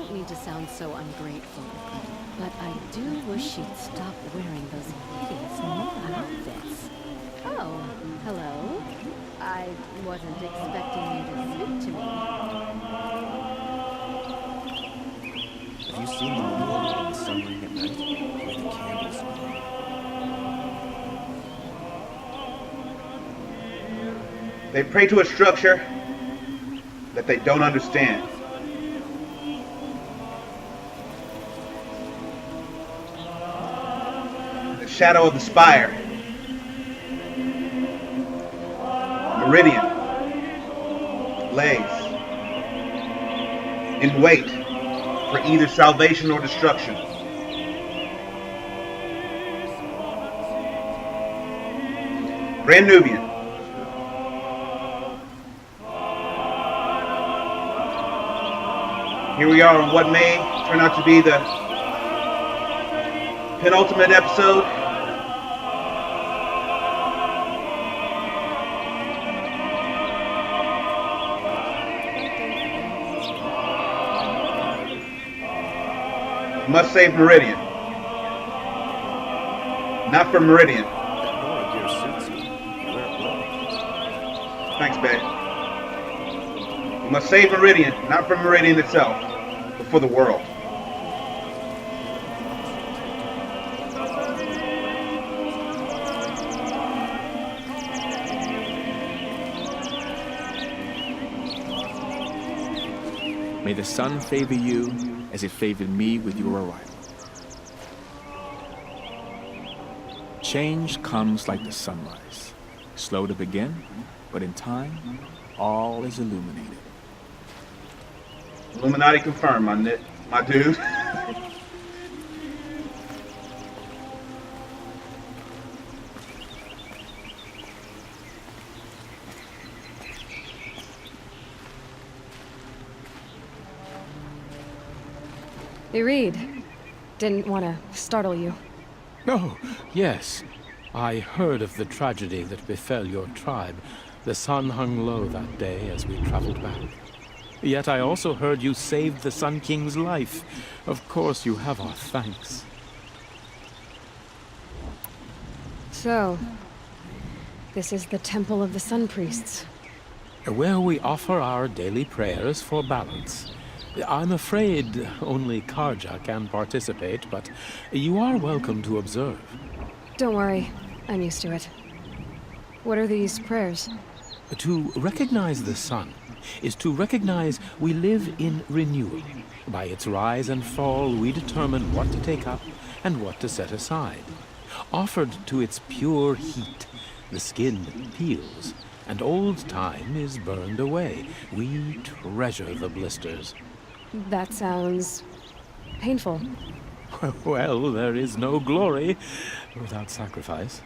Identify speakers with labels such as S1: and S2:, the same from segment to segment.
S1: don't need to sound so ungrateful, but I do wish she'd stop wearing those hideous new outfits. Oh, hello. I wasn't expecting you to speak to me.
S2: Have you seen the memorial in the sunlight at night, where the candles glow?
S3: They pray to a structure that they don't understand. The shadow of the spire. Meridian lays in wait for either salvation or destruction. Grand Nubian. Here we are on what may turn out to be the penultimate episode. Must save Meridian. Not for Meridian.
S2: That Nora gear suits you. Wear it well.
S3: Thanks, babe. We must save Meridian, not for Meridian itself, but for the world.
S2: May the sun favor you as it favored me with your arrival. Change comes like the sunrise, slow to begin, but in time, all is illuminated.
S3: Illuminati confirmed, my dude.
S4: Hey, Reed. Didn't want to startle you.
S5: Oh, yes. I heard of the tragedy that befell your tribe. The sun hung low that day as we traveled back. Yet I also heard you saved the Sun King's life. Of course you have our thanks.
S4: So, this is the Temple of the Sun Priests.
S5: Where we offer our daily prayers for balance. I'm afraid only Karja can participate, but you are welcome to observe.
S4: Don't worry, I'm used to it. What are these prayers?
S5: To recognize the sun is to recognize we live in renewal. By its rise and fall, we determine what to take up and what to set aside. Offered to its pure heat, the skin peels, and old time is burned away. We treasure the blisters.
S4: That sounds painful.
S5: Well, there is no glory without sacrifice.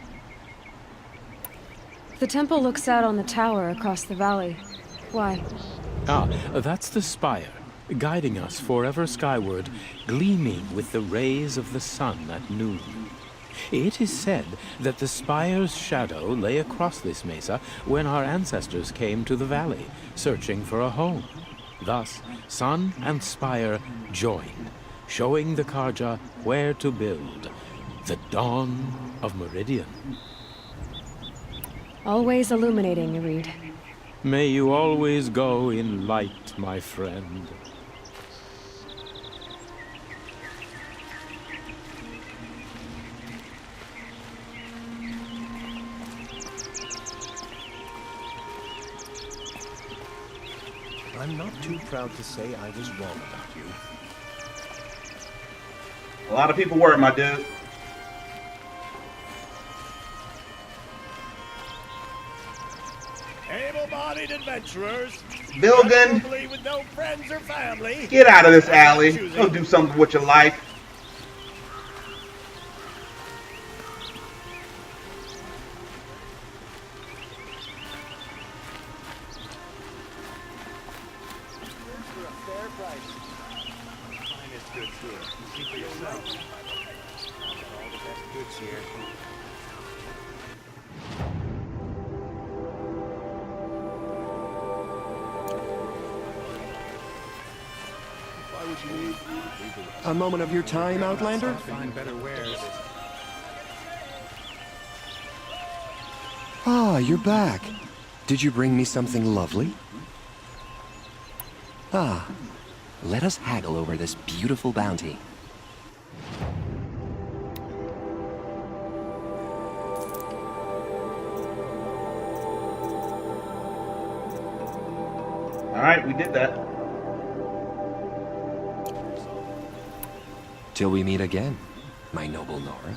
S4: The temple looks out on the tower across the valley. Why?
S5: That's the spire, guiding us forever skyward, gleaming with the rays of the sun at noon. It is said that the spire's shadow lay across this mesa when our ancestors came to the valley, searching for a home. Thus, sun and spire joined, showing the Karja where to build. The dawn of Meridian.
S4: Always illuminating, Reed.
S5: May you always go in light, my friend.
S2: I'm not too proud to say I was wrong about you.
S3: A lot of people were, my dude.
S6: Able-bodied adventurers,
S3: Bilgan,
S6: normally with no friends or family.
S3: get out of this alley. Go do something with your life.
S6: For a fair price. Finest goods here. See for yourself. All the best goods here. Why would you need
S7: A moment of your time, Outlander?
S6: Find better wares.
S7: Ah, you're back. Did you bring me something lovely? Ah, let us haggle over this beautiful bounty.
S3: All right, we did that.
S7: Till we meet again, my noble Nora.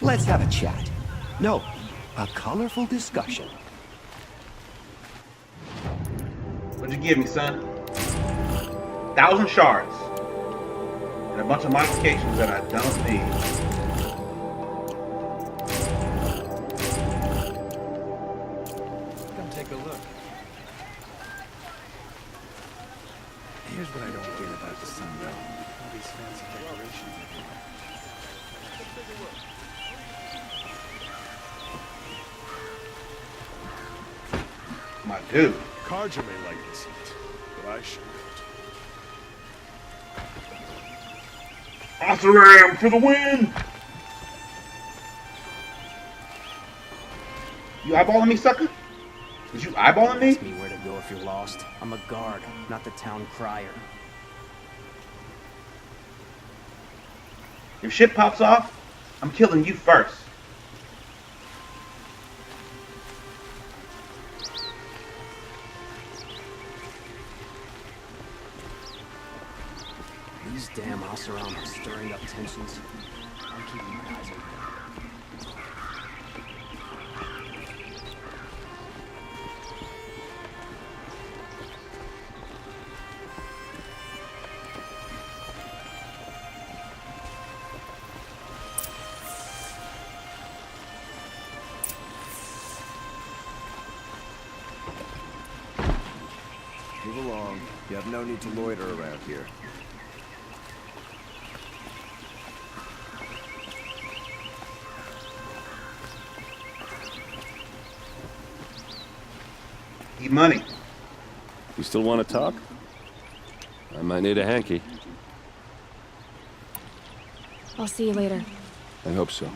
S7: Let's have a chat. No, a colorful discussion.
S3: What'd you give me, son? 1,000 shards. And a bunch of modifications that I don't need.
S6: Come take a look. Here's what I don't get about the sundial. All these fancy decorations everywhere.
S3: My dude.
S8: Carja may like the sight, but I shouldn't.
S3: Osaram for the win! You eyeballing me, sucker? Was you eyeballing me?
S9: Ask me where to go if you're lost. I'm a guard, not the town crier.
S3: If shit pops off, I'm killing you first.
S9: These damn Oseram are stirring up tensions. I'm keeping my eyes open.
S8: Move along. You have no need to loiter around here.
S3: Need money.
S8: You still want to talk? I might need a hanky.
S4: I'll see you later.
S8: I hope so.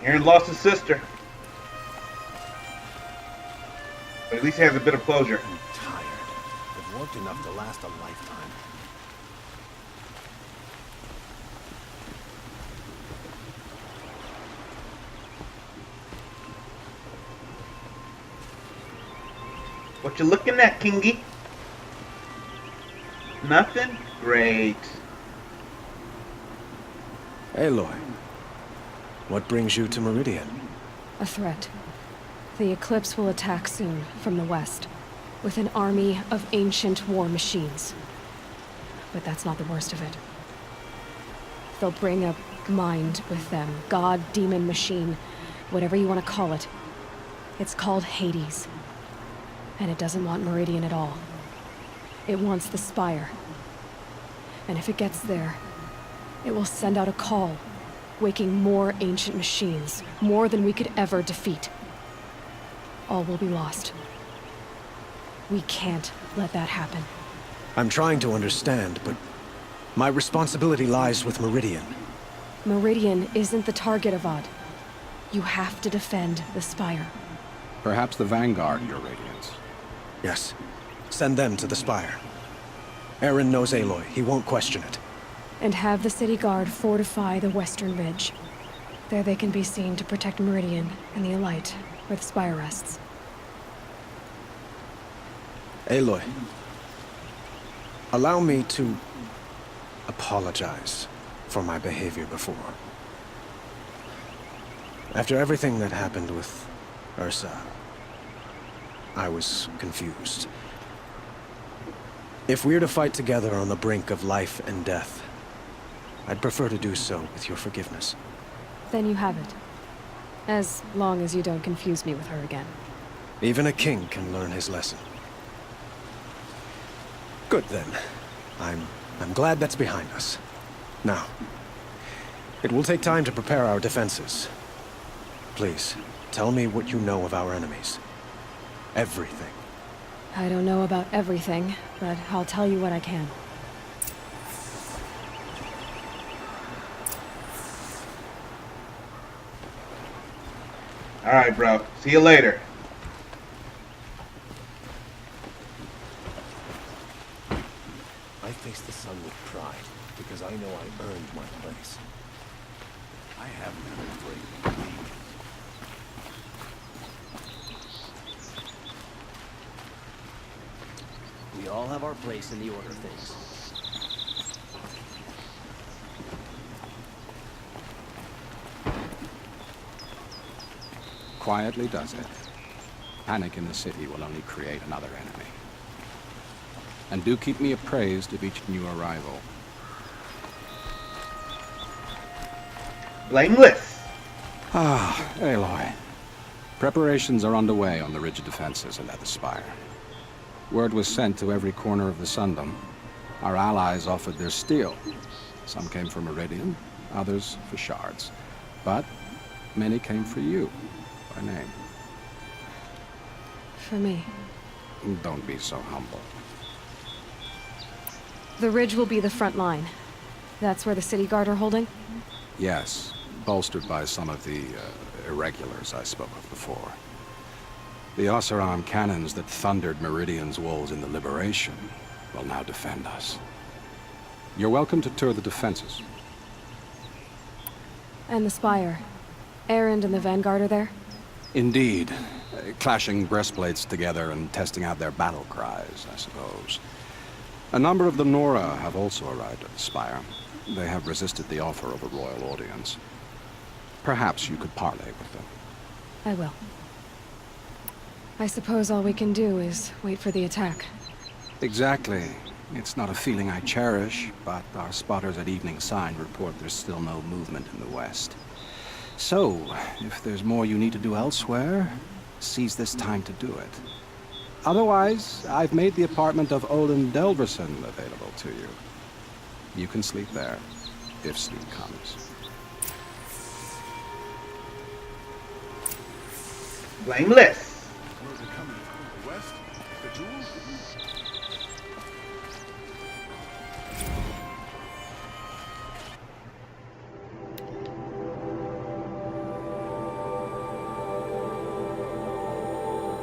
S3: Aaron lost his sister. But at least he has a bit of closure.
S6: I'm tired. I've worked enough to last a lifetime.
S3: What you looking at, Kingy? Nothing? Great.
S6: Aloy, what brings you to Meridian?
S4: A threat. The Eclipse will attack soon from the west, with an army of ancient war machines. But that's not the worst of it. They'll bring a mind with them, god, demon, machine, whatever you want to call it. It's called Hades. And it doesn't want Meridian at all. It wants the Spire. And if it gets there, it will send out a call, waking more ancient machines, more than we could ever defeat. All will be lost. We can't let that happen.
S6: I'm trying to understand, but my responsibility lies with Meridian.
S4: Meridian isn't the target, Avad. You have to defend the Spire.
S10: Perhaps the Vanguard, Your Radiance.
S6: Yes. Send them to the Spire. Aaron knows Aloy. He won't question it.
S4: And have the city guard fortify the western ridge. There they can be seen to protect Meridian and the Elite, where the Spire rests.
S6: Aloy, allow me to apologize for my behavior before. After everything that happened with Ursa, I was confused. If we're to fight together on the brink of life and death, I'd prefer to do so with your forgiveness.
S4: Then you have it. As long as you don't confuse me with her again.
S6: Even a king can learn his lesson. Good then. I'm glad that's behind us. Now, it will take time to prepare our defenses. Please, tell me what you know of our enemies. Everything.
S4: I don't know about everything, but I'll tell you what I can.
S3: Alright, bro. See you later.
S7: I face the sun with pride, because I know I earned my place. I haven't been afraid of leaving.
S9: We all have our place in the order of things.
S10: Quietly does it. Panic in the city will only create another enemy. And do keep me appraised of each new arrival.
S3: Blameless.
S10: Ah, Aloy. Preparations are underway on the ridge defenses and at the spire. Word was sent to every corner of the Sundom. Our allies offered their steel. Some came for Meridian, others for shards. But many came for you, by name.
S4: For me.
S10: Don't be so humble.
S4: The ridge will be the front line. That's where the city guard are holding?
S10: Yes, bolstered by some of the irregulars I spoke of before. The Oseram cannons that thundered Meridian's walls in the Liberation will now defend us. You're welcome to tour the defenses.
S4: And the spire. Erend and the Vanguard are there?
S10: Indeed. Clashing breastplates together and testing out their battle cries, I suppose. A number of the Nora have also arrived at the spire. They have resisted the offer of a royal audience. Perhaps you could parley with them.
S4: I will. I suppose all we can do is wait for the attack.
S10: Exactly. It's not a feeling I cherish, but our spotters at Evening Sign report there's still no movement in the west. So, if there's more you need to do elsewhere, seize this time to do it. Otherwise, I've made the apartment of Olin Delverson available to you. You can sleep there, if sleep comes.
S3: Blameless.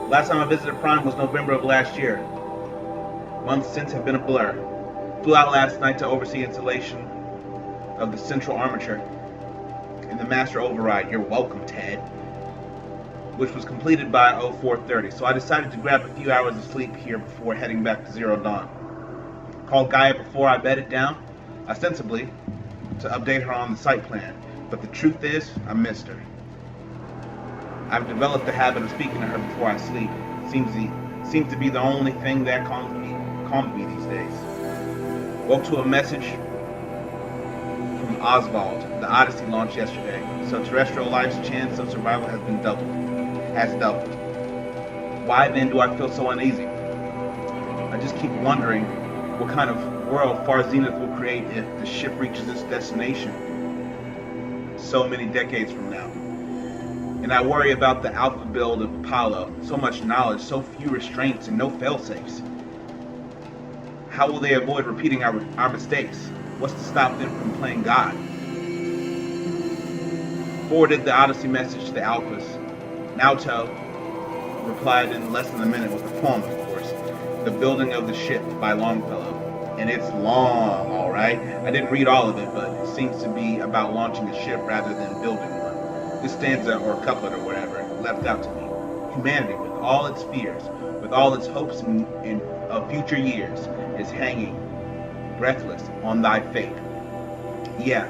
S3: Last time I visited Prime was November of last year. Months since have been a blur. Flew out last night to oversee installation of the central armature and the master override. You're welcome, Ted. Which was completed by 0430. So I decided to grab a few hours of sleep here before heading back to Zero Dawn. Called Gaia before I bedded down, ostensibly to update her on the site plan. But the truth is, I missed her. I've developed the habit of speaking to her before I sleep. Seems to be the only thing that calms me these days. Woke to a message from Oswald. The Odyssey launched yesterday, so terrestrial life's chance of survival has doubled. Why then do I feel so uneasy? I just keep wondering what kind of world Far Zenith will create if the ship reaches its destination so many decades from now. And I worry about the alpha build of Apollo. So much knowledge, so few restraints, and no failsafes. How will they avoid repeating our mistakes? What's to stop them from playing God? Forwarded the Odyssey message to the Alphas. Naoto replied in less than a minute with a poem, of course. The Building of the Ship by Longfellow. And it's long, alright? I didn't read all of it, but it seems to be about launching a ship rather than building one. This stanza, or couplet, or whatever, left out to me. Humanity, with all its fears, with all its hopes of future years, is hanging, breathless, on thy fate. Yeah,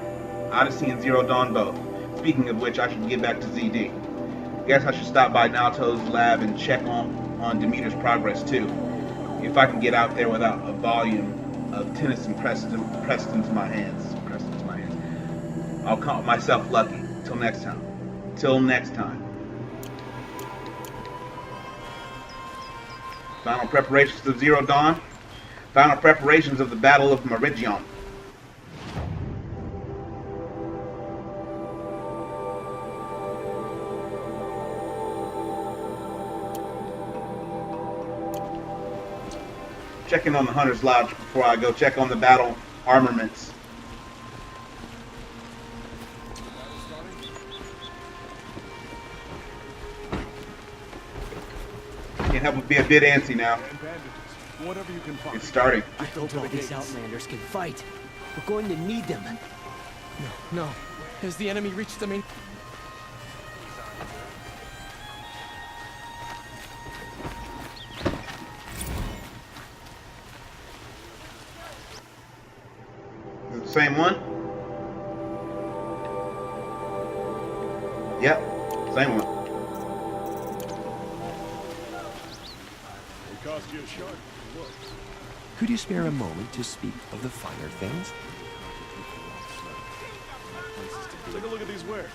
S3: Odyssey and Zero Dawn both. Speaking of which, I should get back to ZD. Guess I should stop by Naoto's lab and check on Demeter's progress too. If I can get out there without a volume of Tennyson pressed into my hands. I'll count myself lucky. Till next time. Final preparations of Zero Dawn. Final preparations of the Battle of Meridian. Checking on the Hunter's Lodge before I go check on the battle armaments. Can't help but be a bit antsy now.
S7: Whatever you can find.
S3: It's starting.
S9: I don't know these Outlanders can fight. We're going to need them.
S6: No. Has the enemy reached the main...
S3: Is it the same one? Yep, same one.
S7: It cost you a shot. Look.
S11: Could you spare a moment to speak of the finer things?
S7: Take a look at these wares.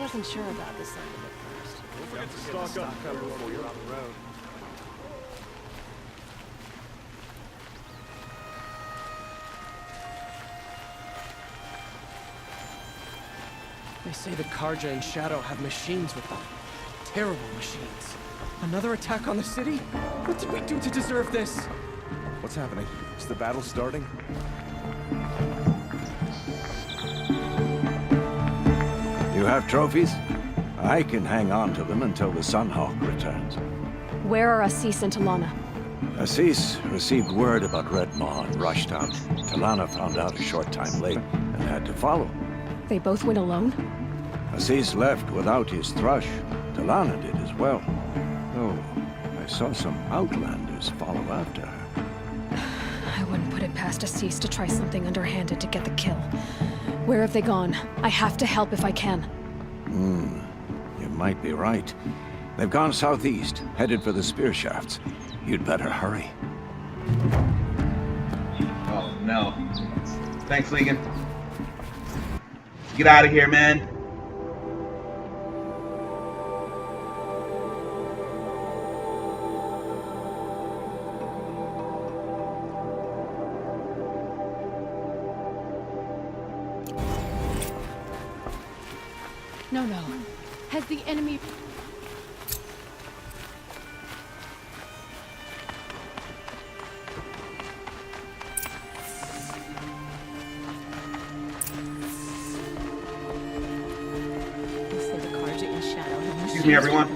S1: Wasn't sure about this end of it first.
S7: Don't forget to stock up before you're on the road.
S6: They say the Karja and Shadow have machines with them. Terrible machines. Another attack on the city? What did we do to deserve this?
S7: What's happening? Is the battle starting?
S10: You have trophies? I can hang on to them until the Sunhawk returns.
S4: Where are Assis and Talana?
S10: Assis received word about Red Maw and rushed out. Talana found out a short time later and had to follow.
S4: They both went alone?
S10: Assis left without his thrush. Talana did as well. Oh, I saw some Outlanders follow after her.
S4: I wouldn't put it past Assis to try something underhanded to get the kill. Where have they gone? I have to help if I can.
S10: You might be right. They've gone southeast, headed for the spear shafts. You'd better hurry.
S3: Oh no. Thanks, Legan. Let's get out of here, man.
S1: No. Has the enemy... They say the Karja and Shadow have
S3: Excuse me, everyone.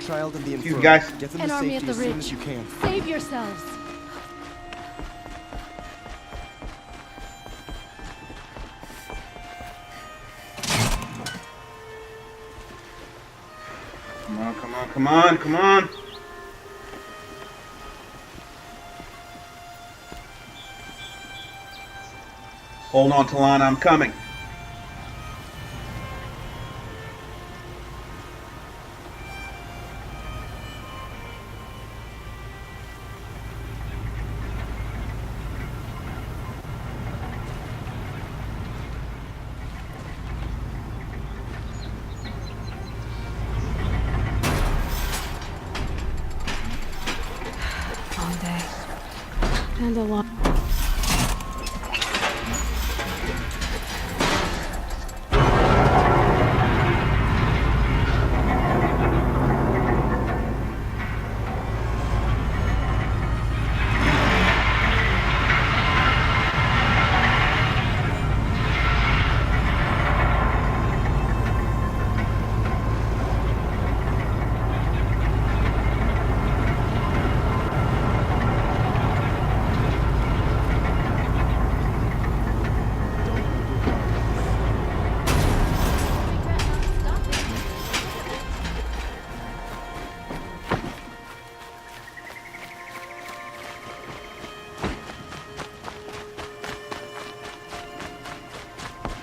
S11: Child and the
S3: Excuse me,
S11: infirm.
S3: guys.
S11: Get them
S1: An
S11: to
S1: army
S11: safety
S1: at
S11: as
S1: the
S11: soon
S1: ridge.
S11: as you can.
S1: Save yourselves!
S3: Come on. Hold on, Talana, I'm coming.
S4: Long day. And a long...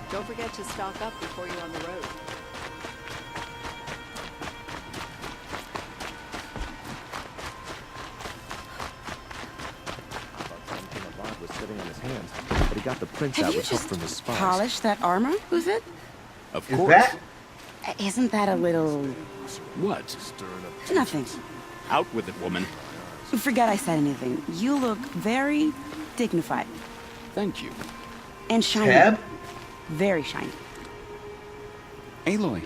S1: Don't forget to stock up before you're on the road.
S11: Was sitting on his hands, but he got the prints out with help from his spies.
S12: Polish that armor? Who's it?
S11: Of
S3: Is
S11: course.
S3: that
S12: Isn't that a little...
S13: What?
S12: Nothing.
S13: Out with it, woman.
S12: Forget I said anything. You look very dignified.
S13: Thank you.
S12: And shiny.
S3: Tab?
S12: Very shiny.
S14: Aloy,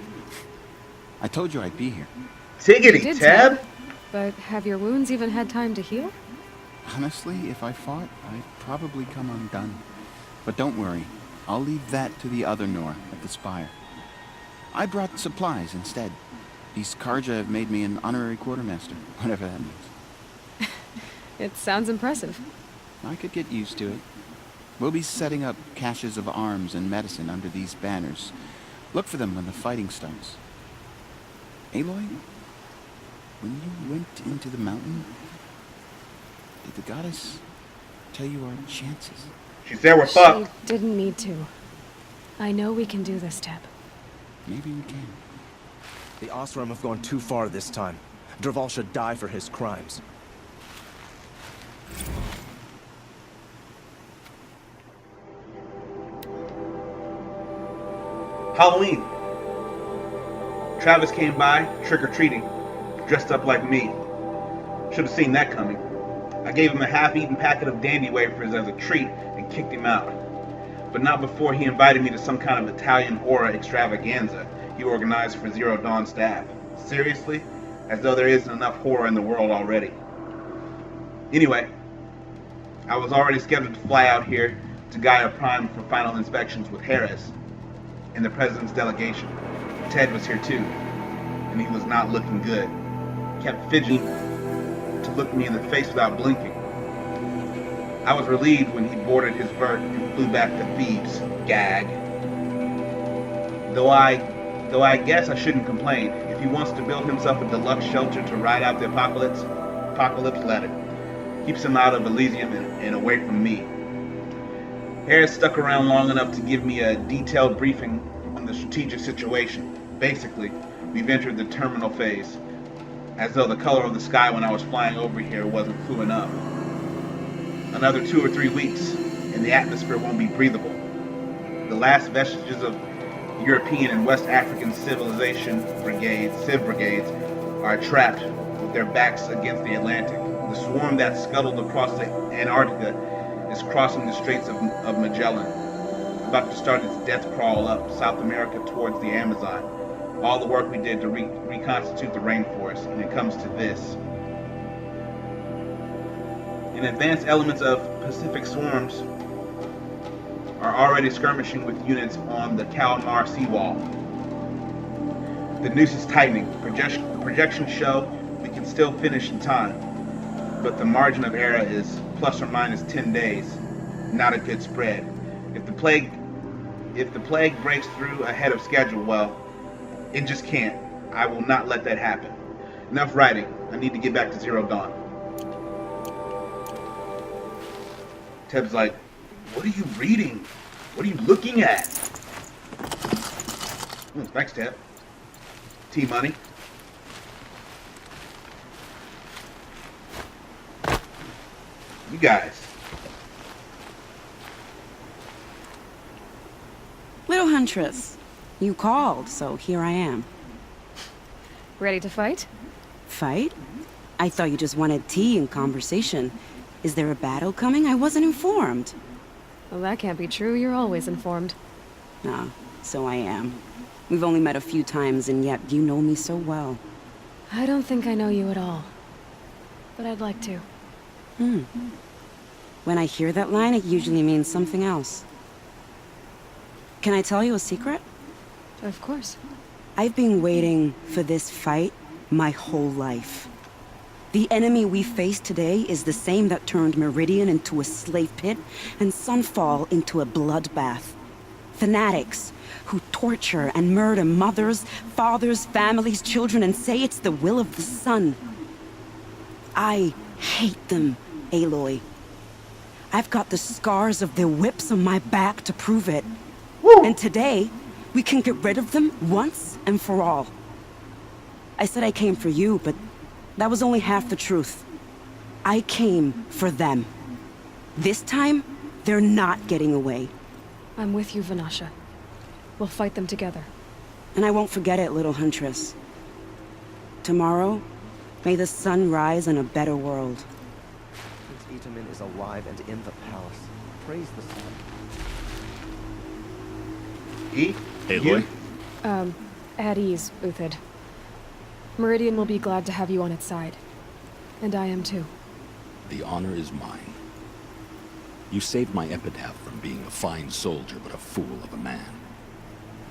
S14: I told you I'd be here.
S3: Tiggity,
S4: You did,
S3: Tab?
S4: But have your wounds even had time to heal?
S14: Honestly, if I fought, I'd probably come undone. But don't worry, I'll leave that to the other Nor at the Spire. I brought supplies instead. These Karja have made me an honorary quartermaster, whatever that means.
S4: It sounds impressive.
S14: I could get used to it. We'll be setting up caches of arms and medicine under these banners. Look for them when the fighting starts. Aloy, when you went into the mountain, did the goddess tell you our chances?
S3: She said we're fucked.
S4: She didn't need to. I know we can do this, Teb.
S14: Maybe we can.
S6: The Osram have gone too far this time. Dervahl should die for his crimes.
S3: Halloween. Travis came by, trick-or-treating, dressed up like me. Should have seen that coming. I gave him a half-eaten packet of dandy wafers as a treat and kicked him out. But not before he invited me to some kind of Italian horror extravaganza he organized for Zero Dawn staff. Seriously? As though there isn't enough horror in the world already. Anyway, I was already scheduled to fly out here to Gaia Prime for final inspections with Harris and the President's delegation. Ted was here too, and he was not looking good. Kept fidgeting to look me in the face without blinking. I was relieved when he boarded his vert and flew back to Thebes. Gag. Though I guess I shouldn't complain. If he wants to build himself a deluxe shelter to ride out the apocalypse, let him. Keeps him out of Elysium and away from me. Harris stuck around long enough to give me a detailed briefing on the strategic situation. Basically, we've entered the terminal phase, as though the color of the sky when I was flying over here wasn't clue enough. Another 2 or 3 weeks, and the atmosphere won't be breathable. The last vestiges of European and West African civilization civ brigades, are trapped with their backs against the Atlantic. The swarm that scuttled across the Antarctica is crossing the Straits of Magellan, about to start its death crawl up South America towards the Amazon. All the work we did to reconstitute the rainforest, and it comes to this. And advanced elements of Pacific swarms are already skirmishing with units on the Kalmar seawall. The noose is tightening. Projections show we can still finish in time, but the margin of error is plus or minus 10 days. Not a good spread. If the plague breaks through ahead of schedule, well, it just can't. I will not let that happen. Enough writing. I need to get back to Zero Dawn. Teb's like, what are you reading? What are you looking at? Oh, thanks, Teb. T-Money. You guys.
S12: Little Huntress, you called, so here I am.
S4: Ready to fight?
S12: Fight? I thought you just wanted tea and conversation. Is there a battle coming? I wasn't informed.
S4: Well, that can't be true. You're always informed.
S12: Ah, so I am. We've only met a few times, and yet you know me so well.
S4: I don't think I know you at all. But I'd like to.
S12: When I hear that line, it usually means something else. Can I tell you a secret?
S4: Of course.
S12: I've been waiting for this fight my whole life. The enemy we face today is the same that turned Meridian into a slave pit and Sunfall into a bloodbath. Fanatics who torture and murder mothers, fathers, families, children, and say it's the will of the sun. I hate them, Aloy. I've got the scars of their whips on my back to prove it.
S3: Woo!
S12: And today, we can get rid of them once and for all. I said I came for you, but that was only half the truth. I came for them. This time, they're not getting away.
S4: I'm with you, Vanasha. We'll fight them together.
S12: And I won't forget it, little huntress. Tomorrow, may the sun rise in a better world.
S11: Prince Itamen is alive and in the palace. Praise the sun.
S3: Aloy?
S4: At ease, Uthid. Meridian will be glad to have you on its side. And I am too.
S13: The honor is mine. You saved my epitaph from being a fine soldier, but a fool of a man.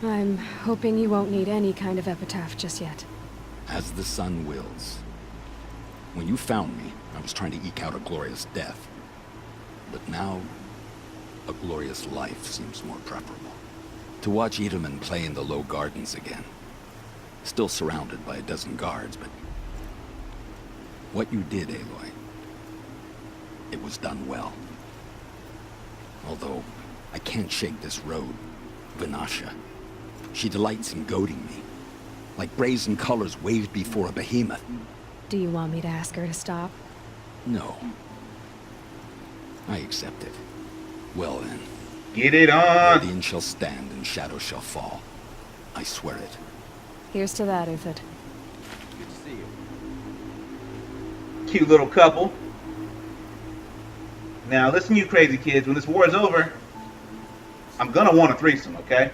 S4: I'm hoping you won't need any kind of epitaph just yet.
S13: As the sun wills. When you found me, I was trying to eke out a glorious death. But now, a glorious life seems more preferable. To watch Itamen play in the low gardens again. Still surrounded by a dozen guards, but... what you did, Aloy, it was done well. Although, I can't shake this road, Vinasha. She delights in goading me. Like brazen colors waved before a behemoth.
S4: Do you want me to ask her to stop?
S13: No. I accept it. Well then.
S3: Get it on!
S13: Meridian shall stand and shadow shall fall. I swear it.
S4: Here's to that, Uthid.
S11: Good to see you.
S3: Cute little couple. Now, listen, you crazy kids. When this war is over, I'm gonna want a threesome, okay?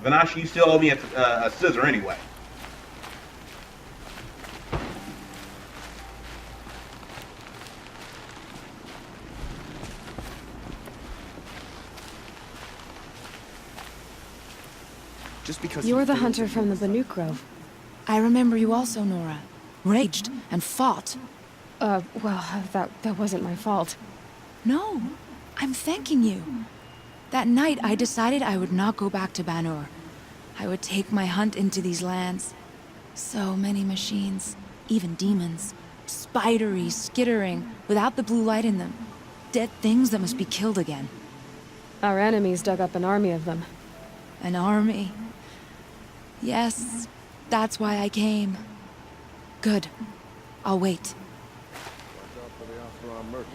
S3: Vinasha, you still owe me a scissor anyway.
S14: Just because
S4: You're
S14: he
S4: the
S14: failed
S4: hunter
S14: to
S4: from the
S14: kill us.
S4: Banuk Grove.
S15: I remember you also, Nora. Raged and fought.
S4: Well, that wasn't my fault.
S15: No, I'm thanking you. That night, I decided I would not go back to Banur. I would take my hunt into these lands. So many machines, even demons. Spidery, skittering, without the blue light in them. Dead things that must be killed again.
S4: Our enemies dug up an army of them.
S15: An army. Yes, that's why I came. Good. I'll wait.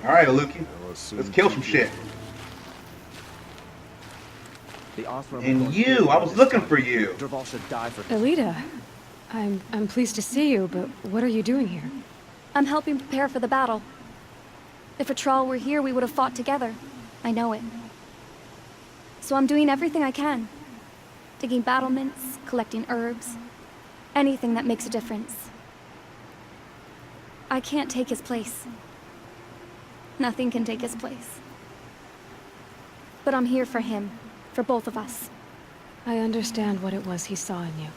S3: Alright, Aluki. Let's kill some shit. And you! I was looking for you!
S4: Elita, I'm pleased to see you, but what are you doing here?
S16: I'm helping prepare for the battle. If Atral were here, we would have fought together. I know it. So I'm doing everything I can. Digging battlements, collecting herbs. Anything that makes a difference. I can't take his place. Nothing can take his place. But I'm here for him. For both of us.
S4: I understand what it was he saw in you.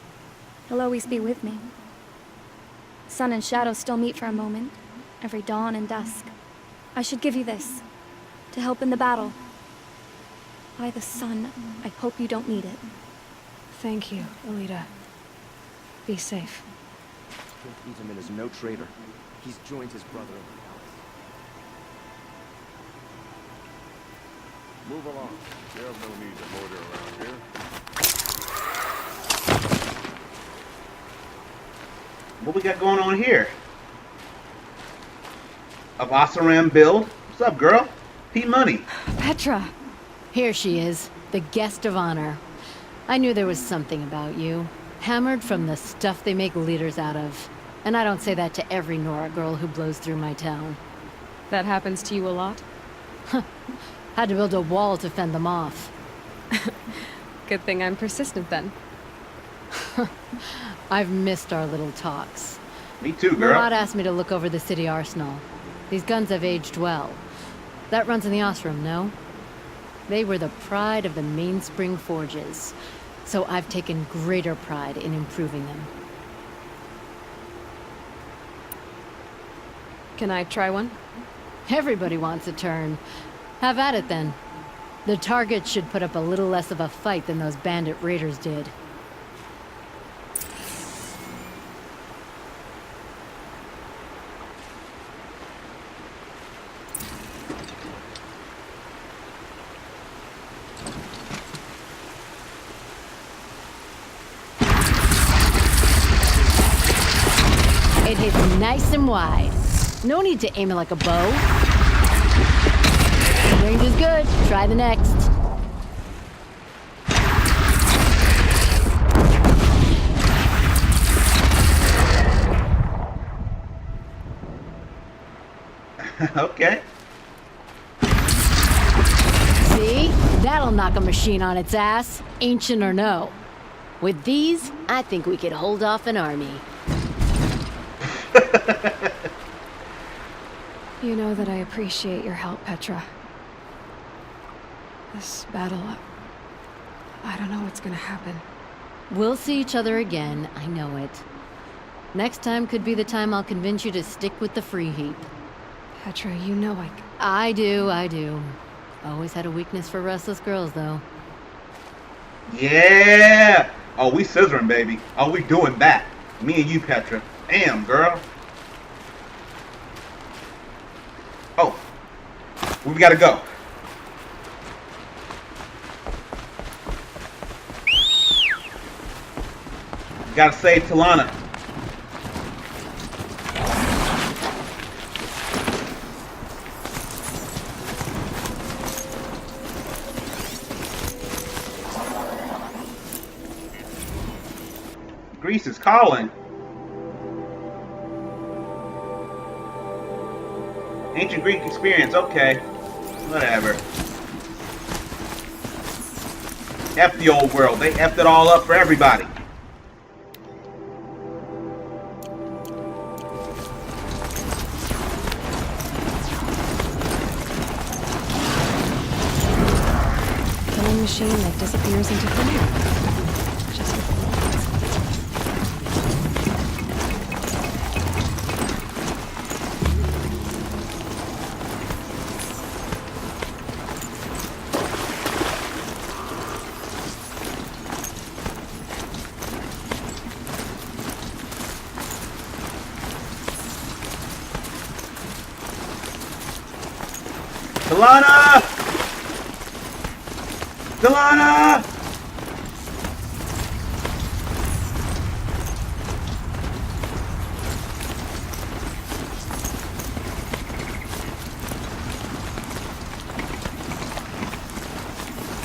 S16: He'll always be with me. Sun and shadow still meet for a moment. Every dawn and dusk. I should give you this. To help in the battle. By the sun, I hope you don't need it.
S4: Thank you, Elita. Be safe.
S11: Prince Itamen is no traitor. He's joined his brother in the palace.
S17: Move along. There's no need to loiter around here.
S3: What we got going on here? Of Oseram build? What's up, girl? P-Money.
S1: Petra! Here she is, the guest of honor. I knew there was something about you. Hammered from the stuff they make leaders out of. And I don't say that to every Nora girl who blows through my town.
S4: That happens to you a lot?
S1: Had to build a wall to fend them off.
S4: Good thing I'm persistent then.
S1: I've missed our little talks.
S3: Me too, girl.
S1: Murad asked me to look over the city arsenal. These guns have aged well. That runs in the Osram, no? They were the pride of the Mainspring Forges. So I've taken greater pride in improving them.
S4: Can I try one?
S1: Everybody wants a turn. Have at it then. The target should put up a little less of a fight than those bandit raiders did. It hits nice and wide. No need to aim it like a bow. Range is good. Try the next.
S3: Okay.
S1: See? That'll knock a machine on its ass, ancient or no. With these, I think we could hold off an army.
S4: You know that I appreciate your help, Petra. This battle, I don't know what's gonna happen.
S1: We'll see each other again, I know it. Next time could be the time I'll convince you to stick with the free heap.
S4: Petra, you know
S1: I do. Always had a weakness for restless girls, though.
S3: Yeah! Oh, we scissoring, baby. Oh, we doing that. Me and you, Petra. Damn, girl. Oh. We gotta go. Gotta save Talana. Greece is calling. Ancient Greek experience, okay. Whatever. F the old world. They effed it all up for everybody.
S4: killing machine that disappears into thin air. Just with
S3: Talana! Talana!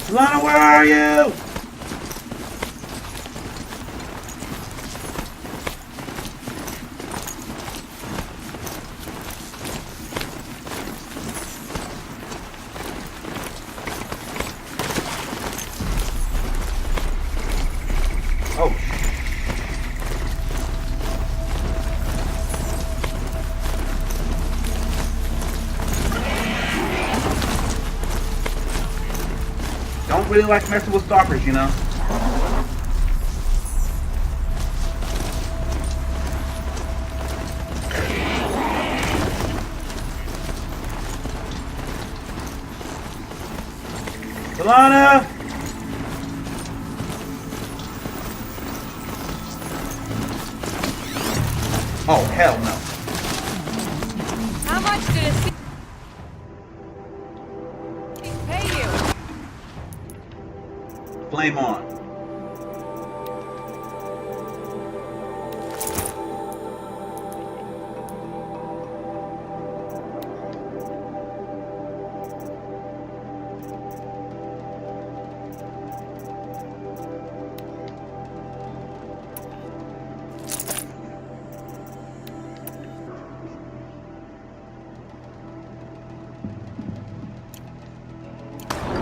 S3: Talana, where are you? Oh. Don't really like messing with stalkers, you know. Talana! Oh, hell no.
S15: How much did it pay you?
S3: Flame on.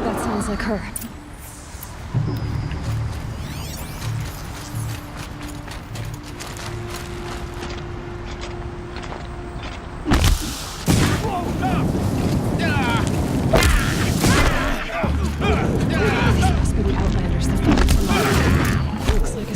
S4: that sounds like her. Must be the Outlanders that found Talana. Looks like a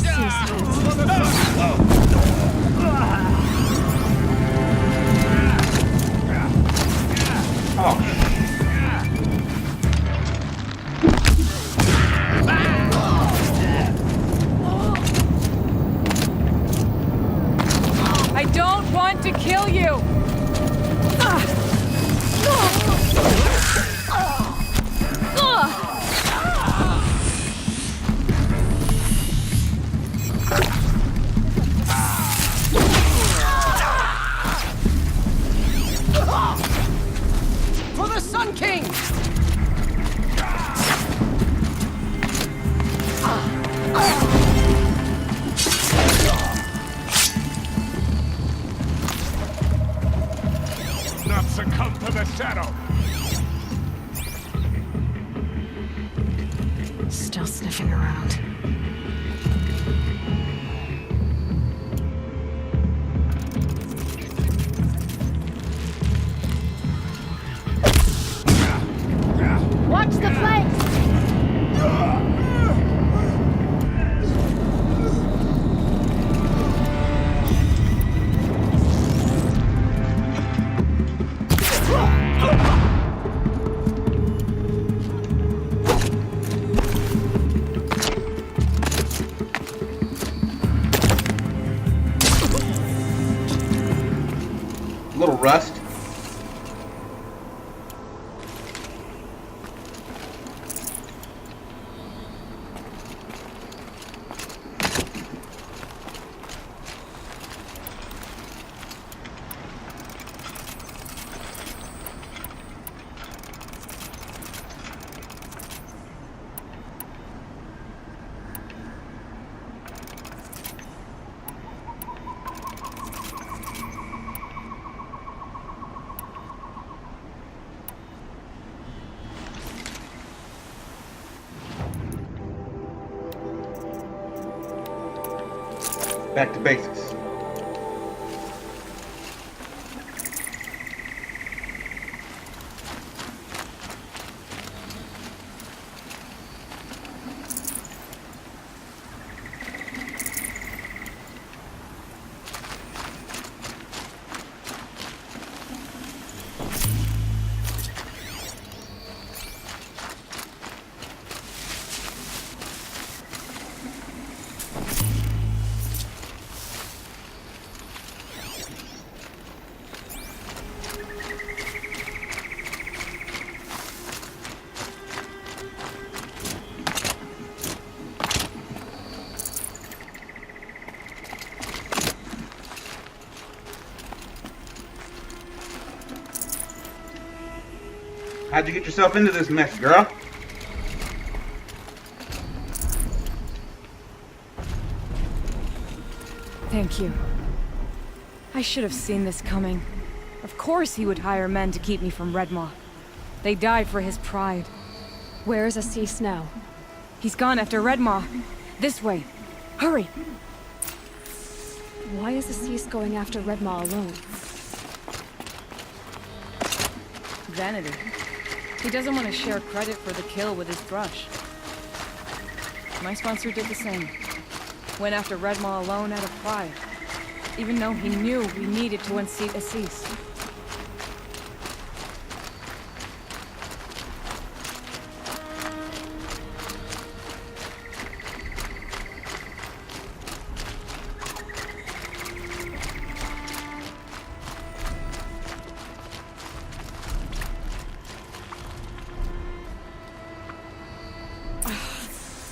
S15: I don't want to kill you!
S9: For the Sun King!
S17: Not succumb shadow!
S4: Still sniffing around.
S1: Watch the flanks!
S3: Little rust. Back to basics. How'd you get yourself into this mess, girl?
S18: Thank you. I should have seen this coming. Of course he would hire men to keep me from Redmaw. They died for his pride.
S4: Where is Assis now?
S18: He's gone after Redmaw. This way. Hurry!
S4: Why is Assis going after Redmaw alone?
S18: Vanity. He doesn't want to share credit for the kill with his brush. My sponsor did the same. Went after Redmaw alone out of pride. Even though he knew we needed to unseat Assis.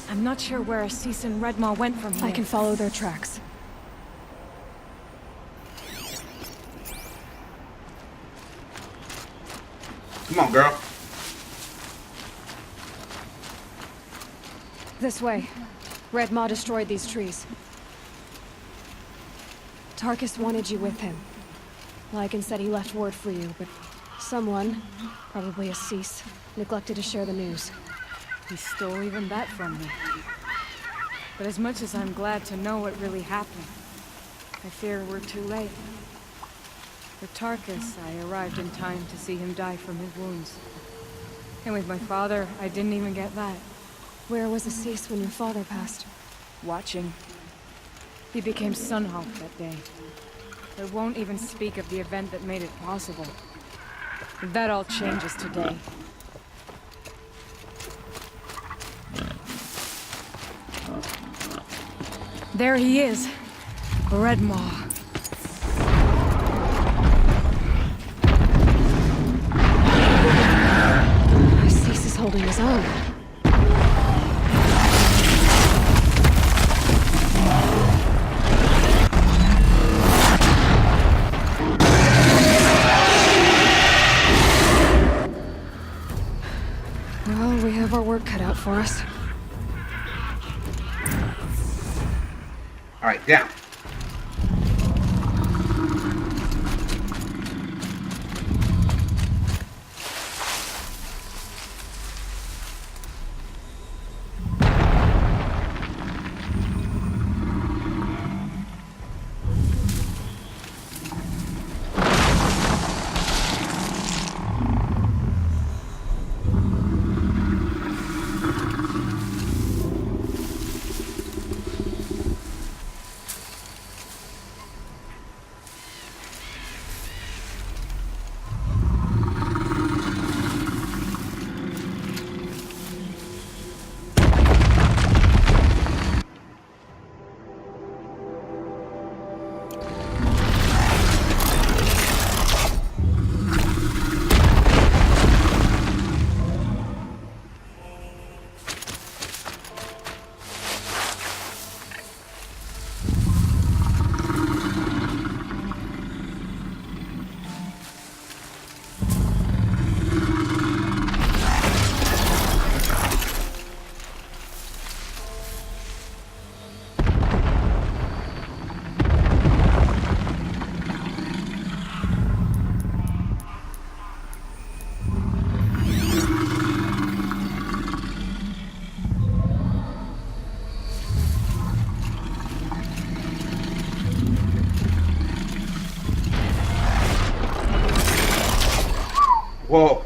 S18: I'm not sure where Assis and Redmaw went from here.
S4: I can follow their tracks.
S3: Come on, girl.
S4: This way. Redmaw destroyed these trees. Tarkus wanted you with him. Lycan said he left word for you, but someone, probably Assis, neglected to share the news.
S18: He stole even that from me. But as much as I'm glad to know what really happened, I fear we're too late. With Tarkus, I arrived in time to see him die from his wounds. And with my father, I didn't even get that.
S4: Where was Assis when your father passed?
S18: Watching. He became Sunhawk that day. I won't even speak of the event that made it possible. That all changes today. There he is. Redmaw.
S4: Assis is holding his own. Well, we have our work cut out for us.
S3: All right, down. Whoa.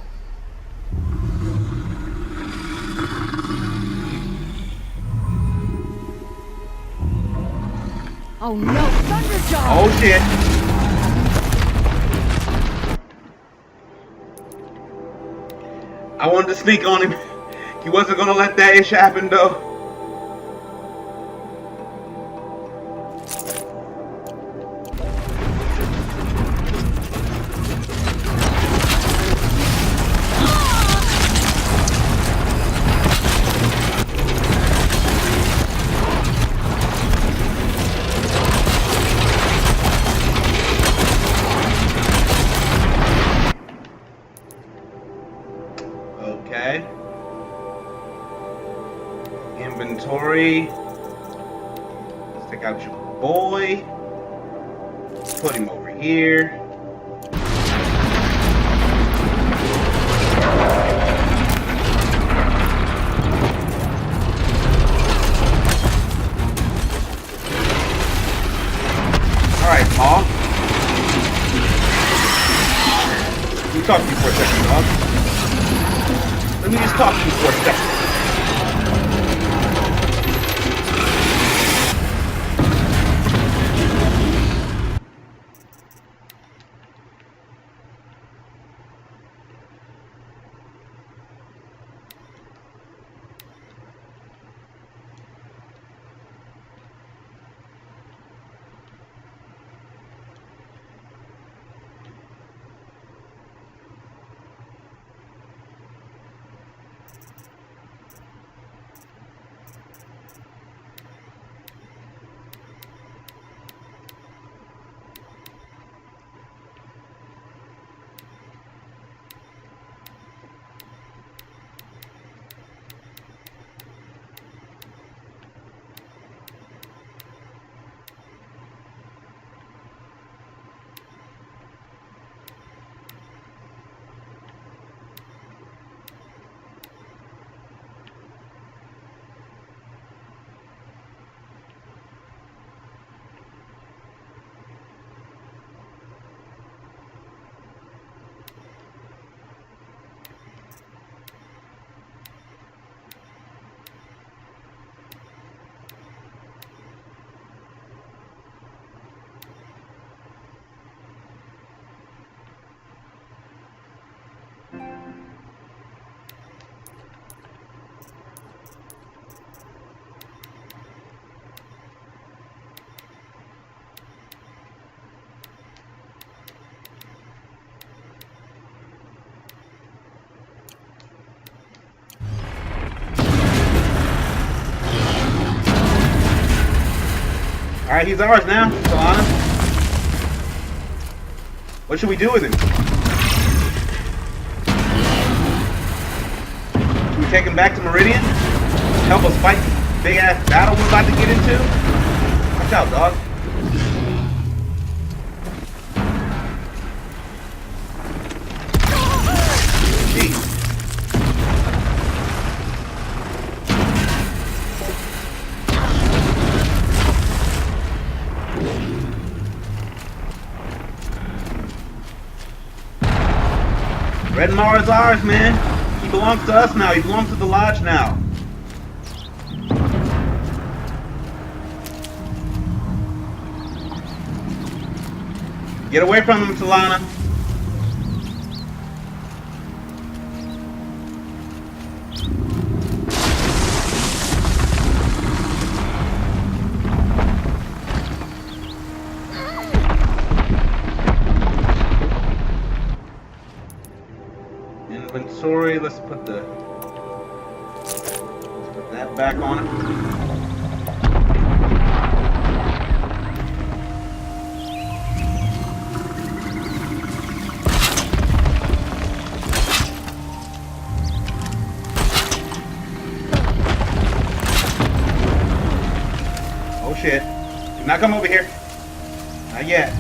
S1: Oh no, Thunderjaw!
S3: Oh shit. I wanted to sneak on him. He wasn't gonna let that ish happen though. Okay. Inventory. Let's take out your boy. Put him over here. Alright, Paul. Let me talk to you for a second, dog. Let me just talk to you for a second. Alright, he's ours now, Solana. What should we do with him? Should we take him back to Meridian? Help us fight the big ass battle we're about to get into? Watch out, dog. Jeez. Red Mar is ours, man. He belongs to us now. He belongs to the lodge now. Get away from him, Solana. Inventory, let's put that back on it. Oh shit. Do not come over here. Not yet.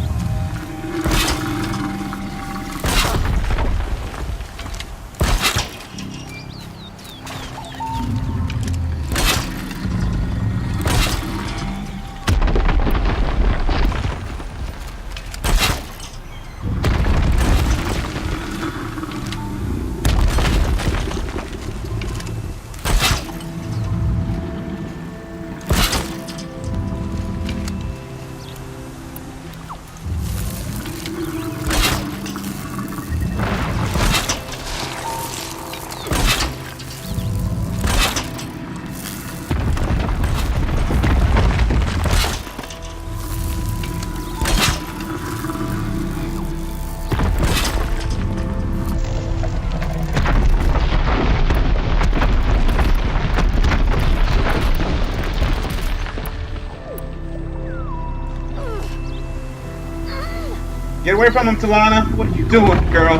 S3: Get away from him, Talana. What are you doing, girl?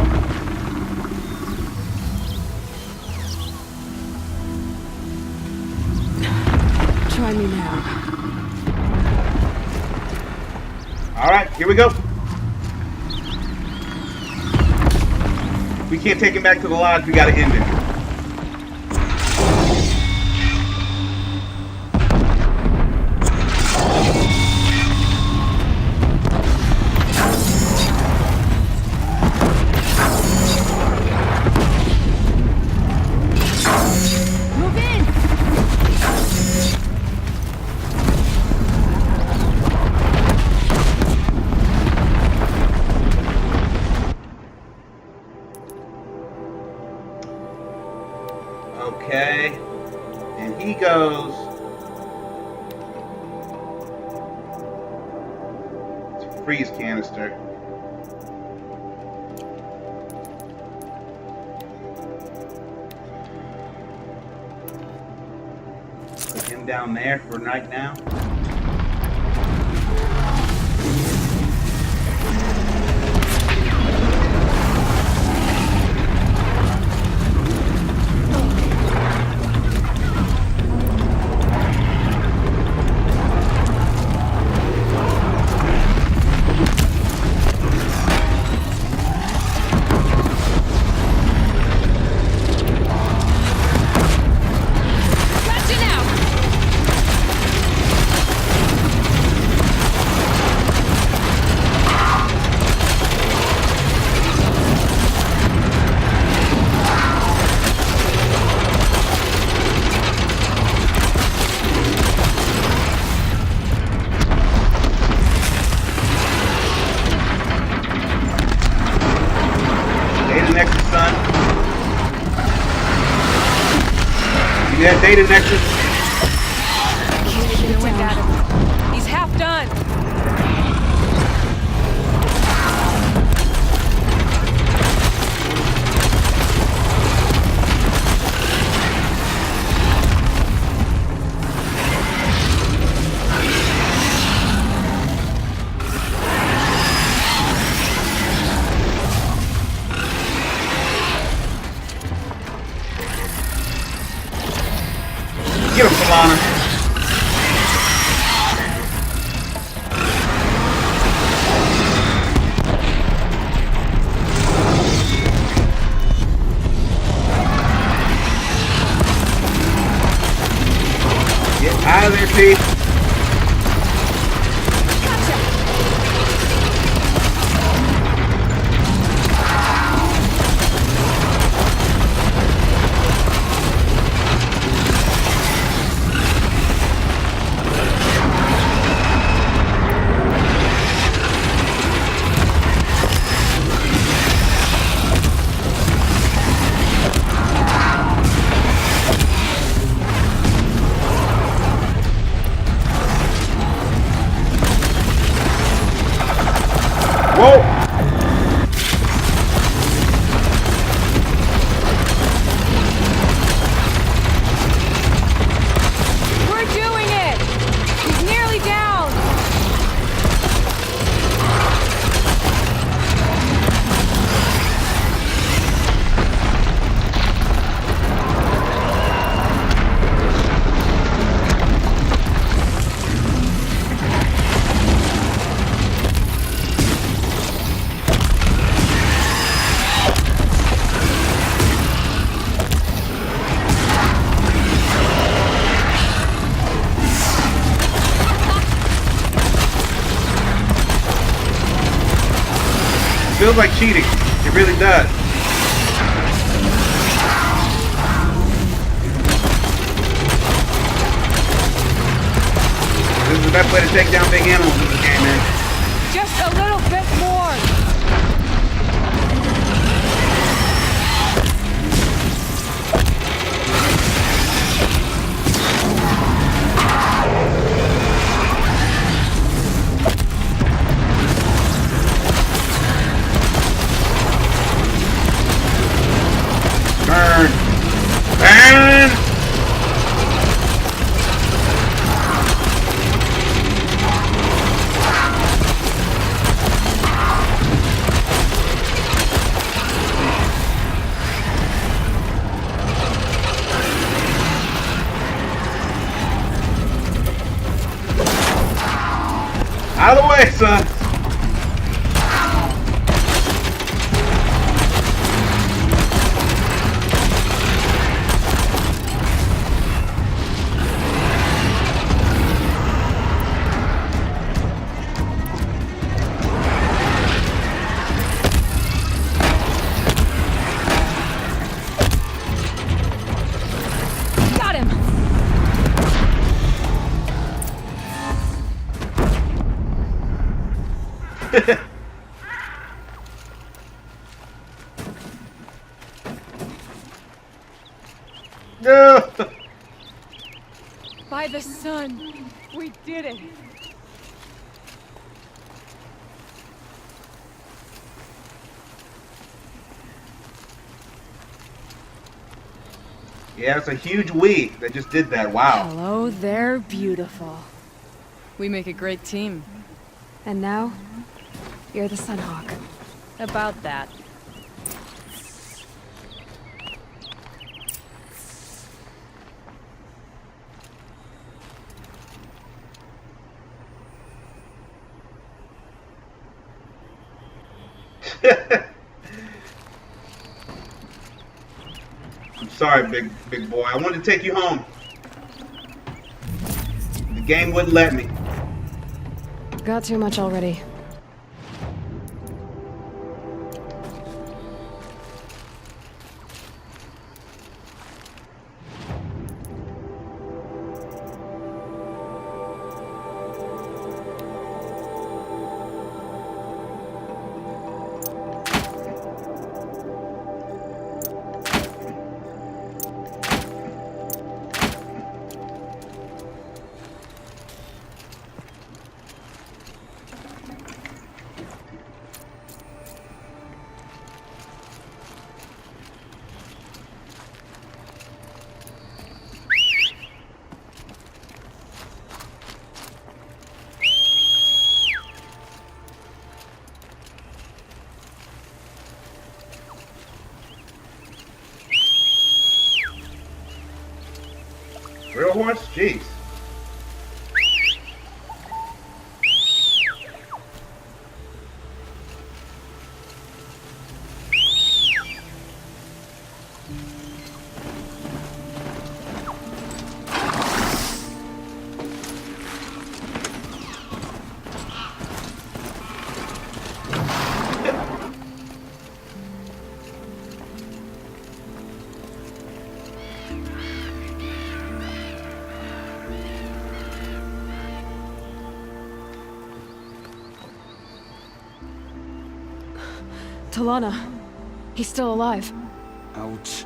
S4: Try me now.
S3: All right, here we go. We can't take him back to the lodge. We gotta end it. Okay, and he goes. It's a freeze canister. Put him down there for right now. That data nexus.
S18: He's half done.
S3: Get him, Solana. Get out of there, Chief. Feels like cheating. It really does. This is the best way to take down big animals in this game, man.
S18: Just a little bit more.
S3: Burn! Burn! way, son.
S4: Got him!
S3: No.
S18: By the sun, we did it.
S3: Yeah, it's a huge we that just did that. Wow.
S18: Hello there, beautiful. We make a great team.
S4: And now, you're the Sunhawk.
S18: About that.
S3: I'm sorry, big boy. I wanted to take you home. The game wouldn't let me.
S4: Got too much already.
S3: Real horse? Jeez.
S4: Talana. He's still alive.
S10: Out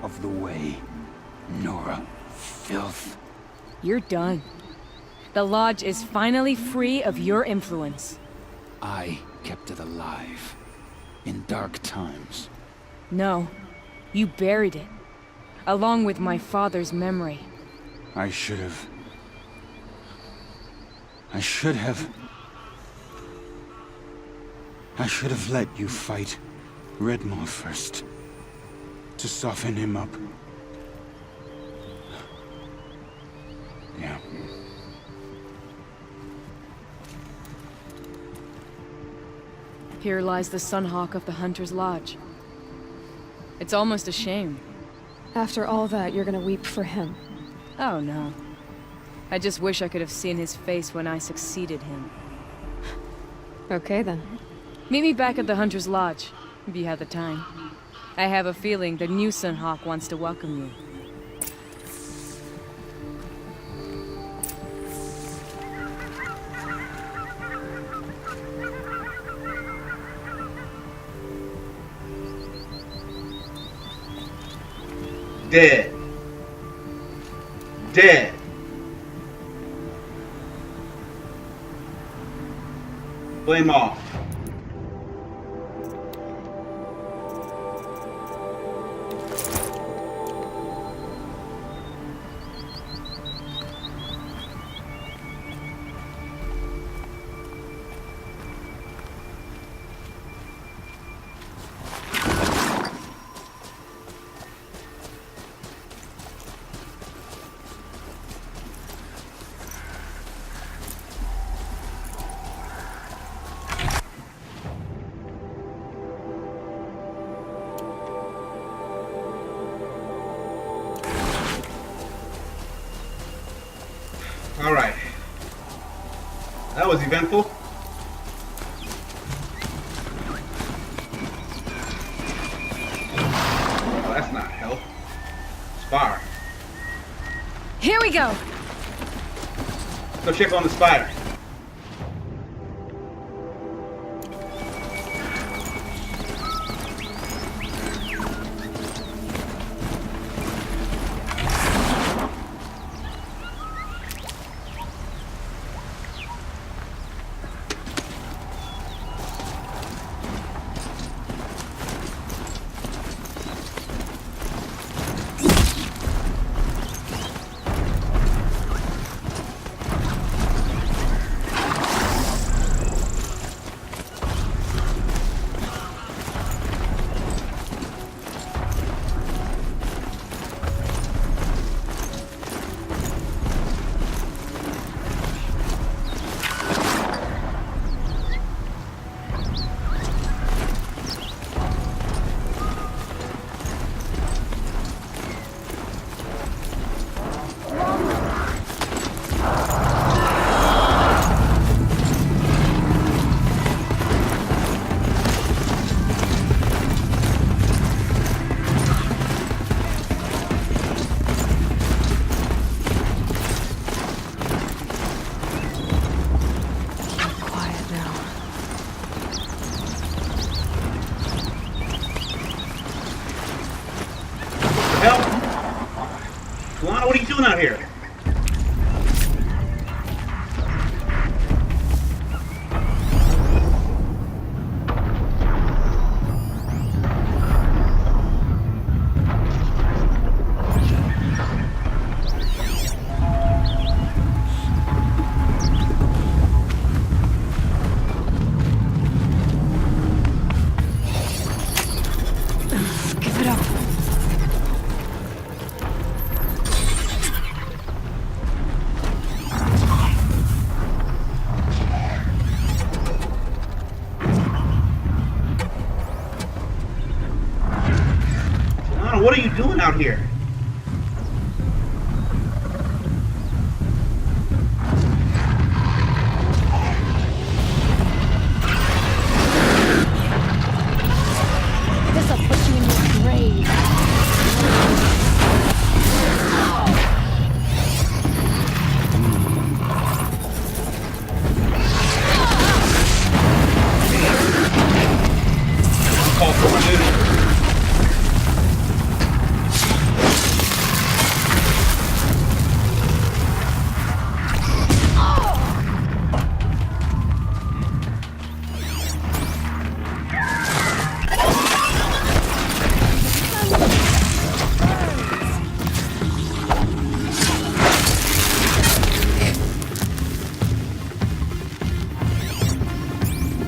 S10: of the way, Nora. Filth.
S18: You're done. The Lodge is finally free of your influence.
S10: I kept it alive. In dark times.
S18: No. You buried it. Along with my father's memory.
S10: I should have... I should have let you fight Redmore first. To soften him up. Yeah.
S18: Here lies the Sunhawk of the Hunter's Lodge. It's almost a shame.
S4: After all that, you're gonna weep for him.
S18: Oh no. I just wish I could have seen his face when I succeeded him.
S4: Okay then.
S18: Meet me back at the Hunter's Lodge, if you have the time. I have a feeling the new Sunhawk wants to welcome you.
S3: Dead. Dead. Flame off. That was eventful. Oh, that's not health. Spire.
S4: Here we go.
S3: Go check on the spider. Lana, what are you doing out here?
S4: Give it up.
S3: What are you doing out here?
S1: This'll put you in your grave.
S3: Call for duty.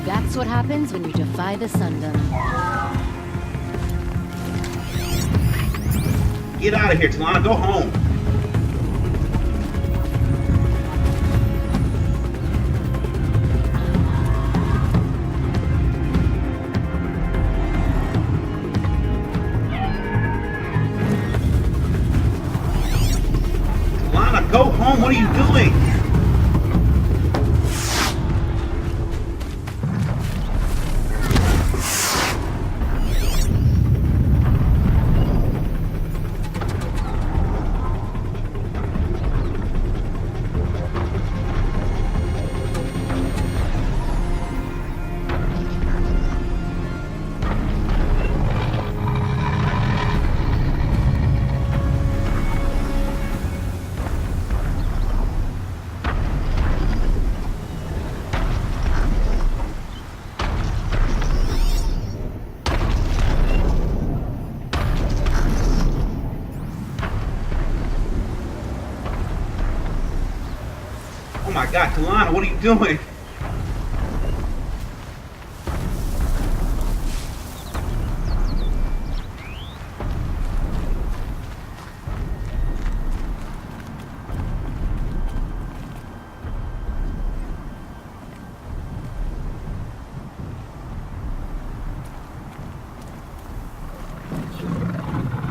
S1: That's what happens when you defy the Sundom.
S3: Get out of here, Talana. Go home. Talana, go home. What are you doing? Oh my God, Talana, what are you doing?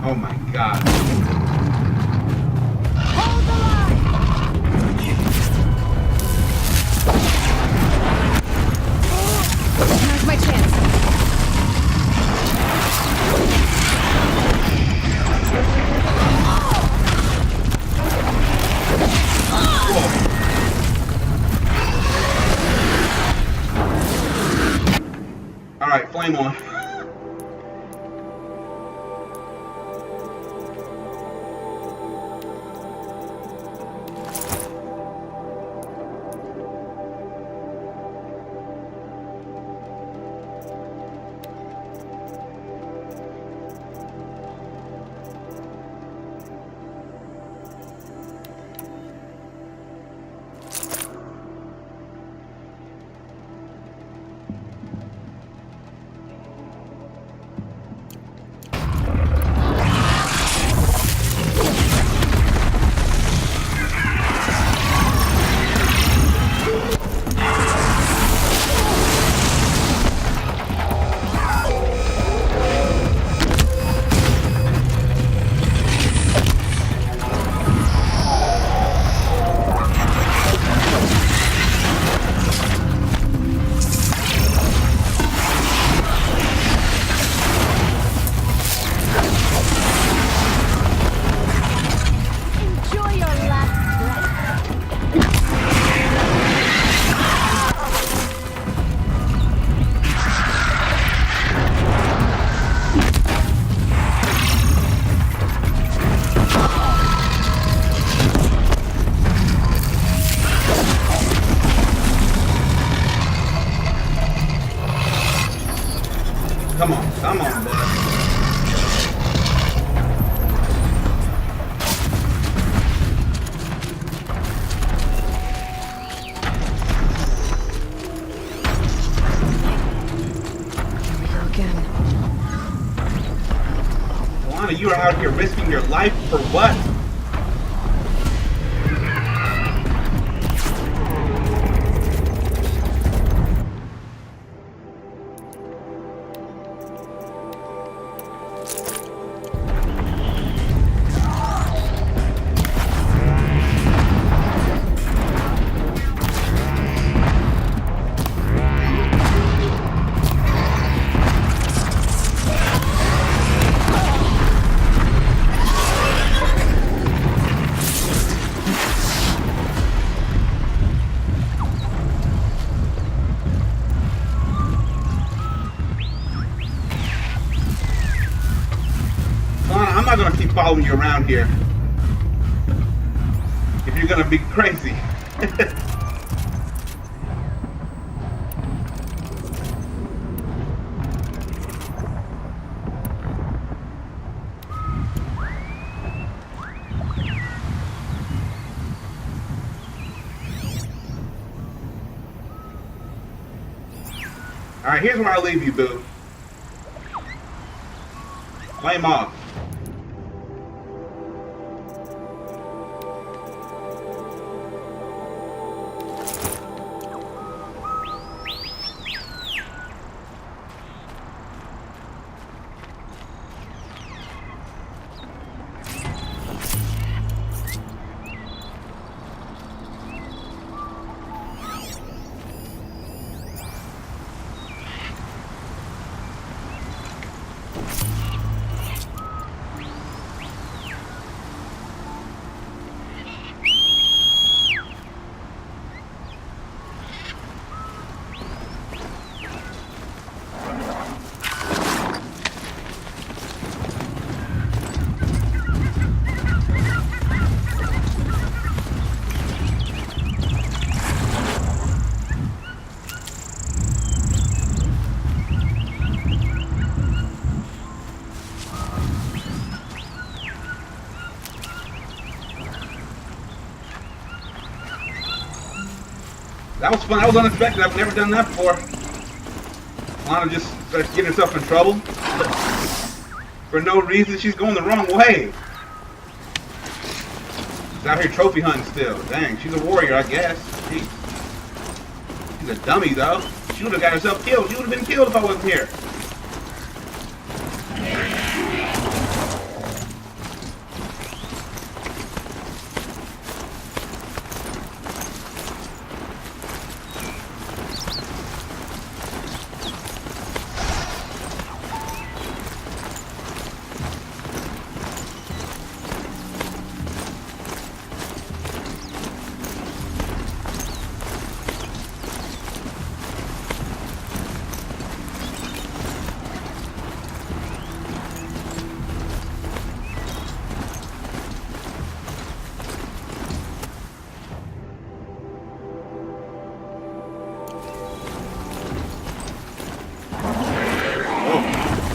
S3: Oh my God. Hold the line! All right, flame on.
S1: Enjoy your last breath.
S3: Come on, bud.
S4: Here we go again.
S3: Lana, you are out here risking your life for what? Lana, I'm not gonna keep following you around here. If you're gonna be crazy. Alright, here's where I'll leave you, boo. Flame off. That was fun. That was unexpected. I've never done that before. Lana just starts getting herself in trouble. For no reason. She's going the wrong way. She's out here trophy hunting still. Dang, she's a warrior, I guess. Jeez. She's a dummy, though. She would have got herself killed. She would have been killed if I wasn't here.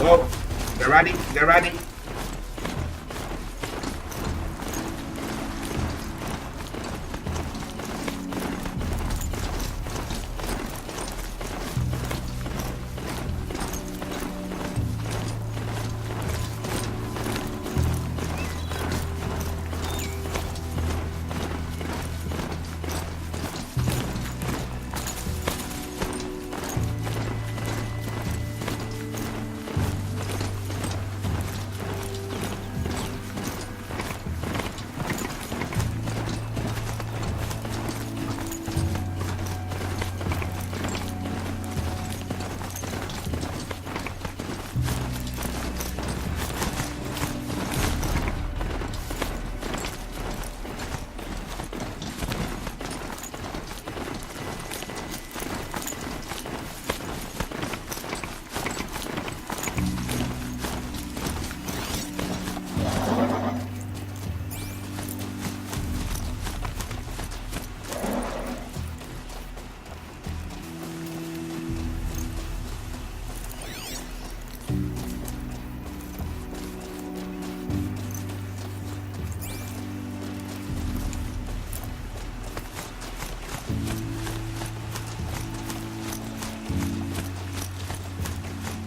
S3: Whoa. Get ready. Get ready.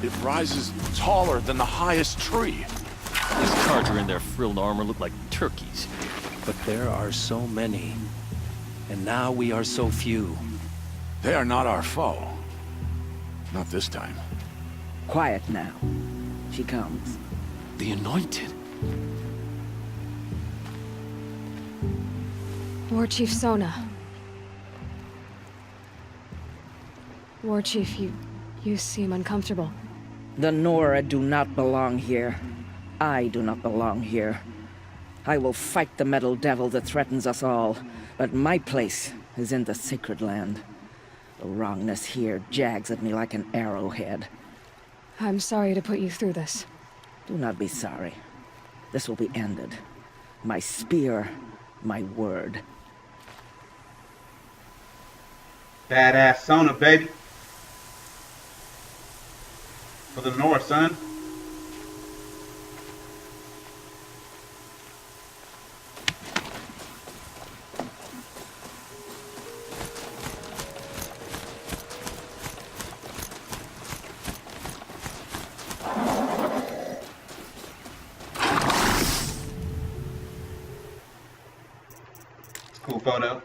S19: It rises taller than the highest tree.
S20: These cards are in their frilled armor look like turkeys.
S5: But there are so many. And now we are so few.
S19: They are not our foe. Not this time.
S21: Quiet now. She comes.
S20: The Anointed.
S4: War Chief Sona. War Chief, you seem uncomfortable.
S21: The Nora do not belong here. I do not belong here. I will fight the metal devil that threatens us all, but my place is in the sacred land. The wrongness here jags at me like an arrowhead.
S4: I'm sorry to put you through this.
S21: Do not be sorry. This will be ended. My spear, my word.
S3: Badass Sona, baby. For the North, son. Cool photo.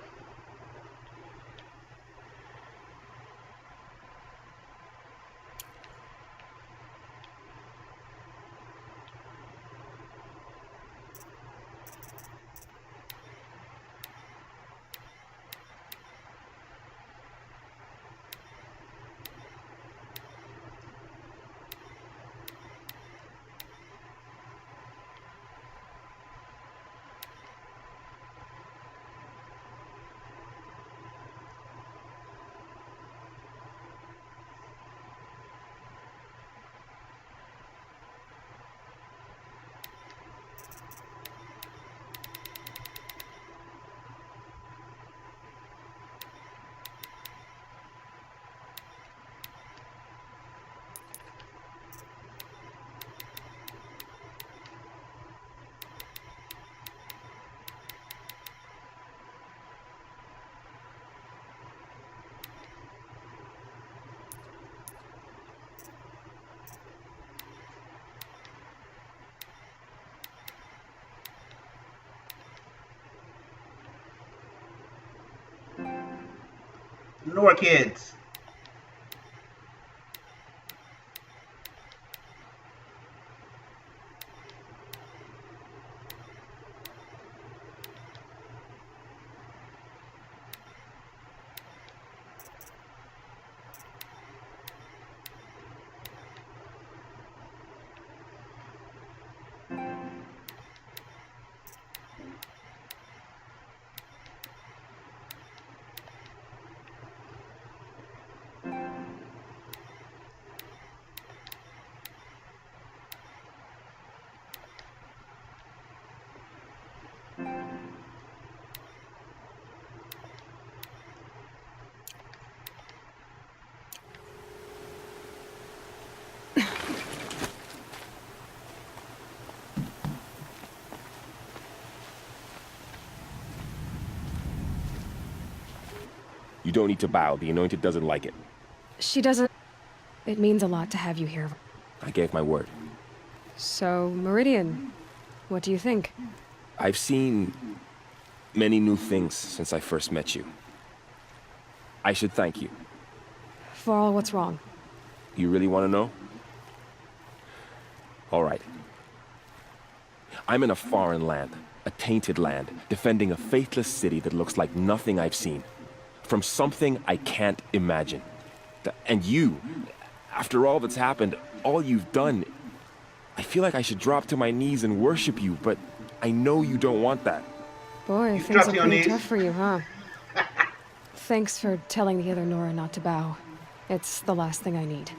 S3: Nora kids.
S7: You don't need to bow. The Anointed doesn't like it.
S4: She doesn't... It means a lot to have you here.
S7: I gave my word.
S4: So, Meridian, what do you think?
S7: I've seen many new things since I first met you. I should thank you.
S4: For all what's wrong.
S7: You really want to know? All right. I'm in a foreign land, a tainted land, defending a faithless city that looks like nothing I've seen. From something I can't imagine. And you, after all that's happened, all you've done, I feel like I should drop to my knees and worship you, but I know you don't want that.
S4: Boy, things are pretty tough for you, huh? Thanks for telling the other Nora not to bow. It's the last thing I need.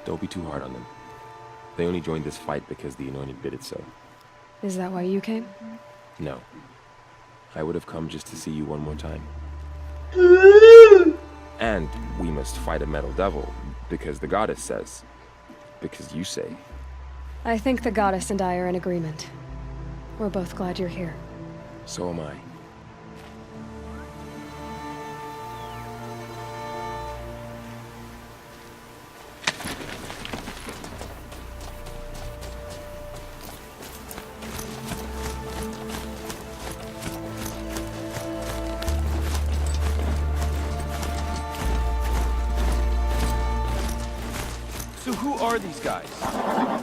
S7: Don't be too hard on them. They only joined this fight because the Anointed bid it so.
S4: Is that why you came?
S7: No. I would have come just to see you one more time. And we must fight a metal devil, because the goddess says. Because you say.
S4: I think the goddess and I are in agreement. We're both glad you're here.
S7: So am I.
S20: So who are these guys?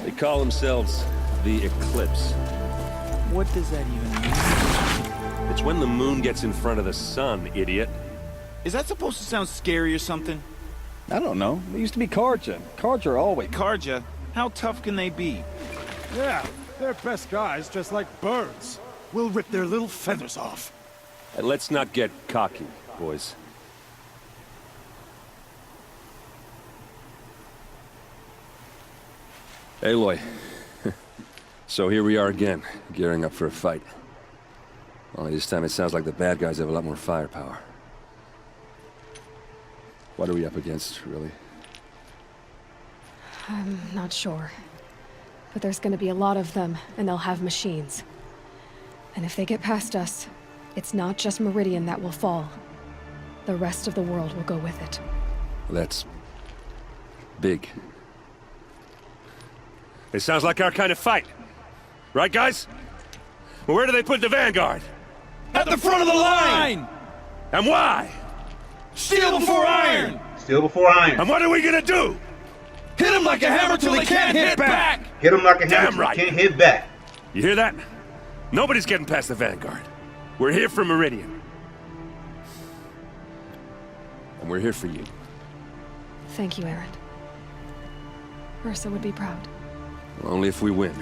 S8: They call themselves the Eclipse.
S20: What does that even mean?
S8: It's when the moon gets in front of the sun, idiot.
S14: Is that supposed to sound scary or something?
S2: I don't know. They used to be Karja. Karja are always...
S14: Karja? How tough can they be?
S22: Yeah, they're best guys dressed like birds. We'll rip their little feathers off.
S8: And let's not get cocky, boys. Aloy. So here we are again, gearing up for a fight. Only this time it sounds like the bad guys have a lot more firepower. What are we up against, really?
S4: I'm not sure. But there's gonna be a lot of them, and they'll have machines. And if they get past us, it's not just Meridian that will fall. The rest of the world will go with it.
S8: That's big. It sounds like our kind of fight. Right, guys? Well, where do they put the Vanguard?
S14: At the front of the line!
S8: And why?
S14: Steel before iron!
S3: Steel before iron.
S8: And what are we gonna do?
S14: Hit him like a hammer till he can't hit back!
S3: Hit him like a hammer
S8: Damn right.
S3: till he can't hit back.
S8: You hear that? Nobody's getting past the Vanguard. We're here for Meridian. And we're here for you.
S4: Thank you, Aaron. Ursa would be proud.
S8: Well, only if we win.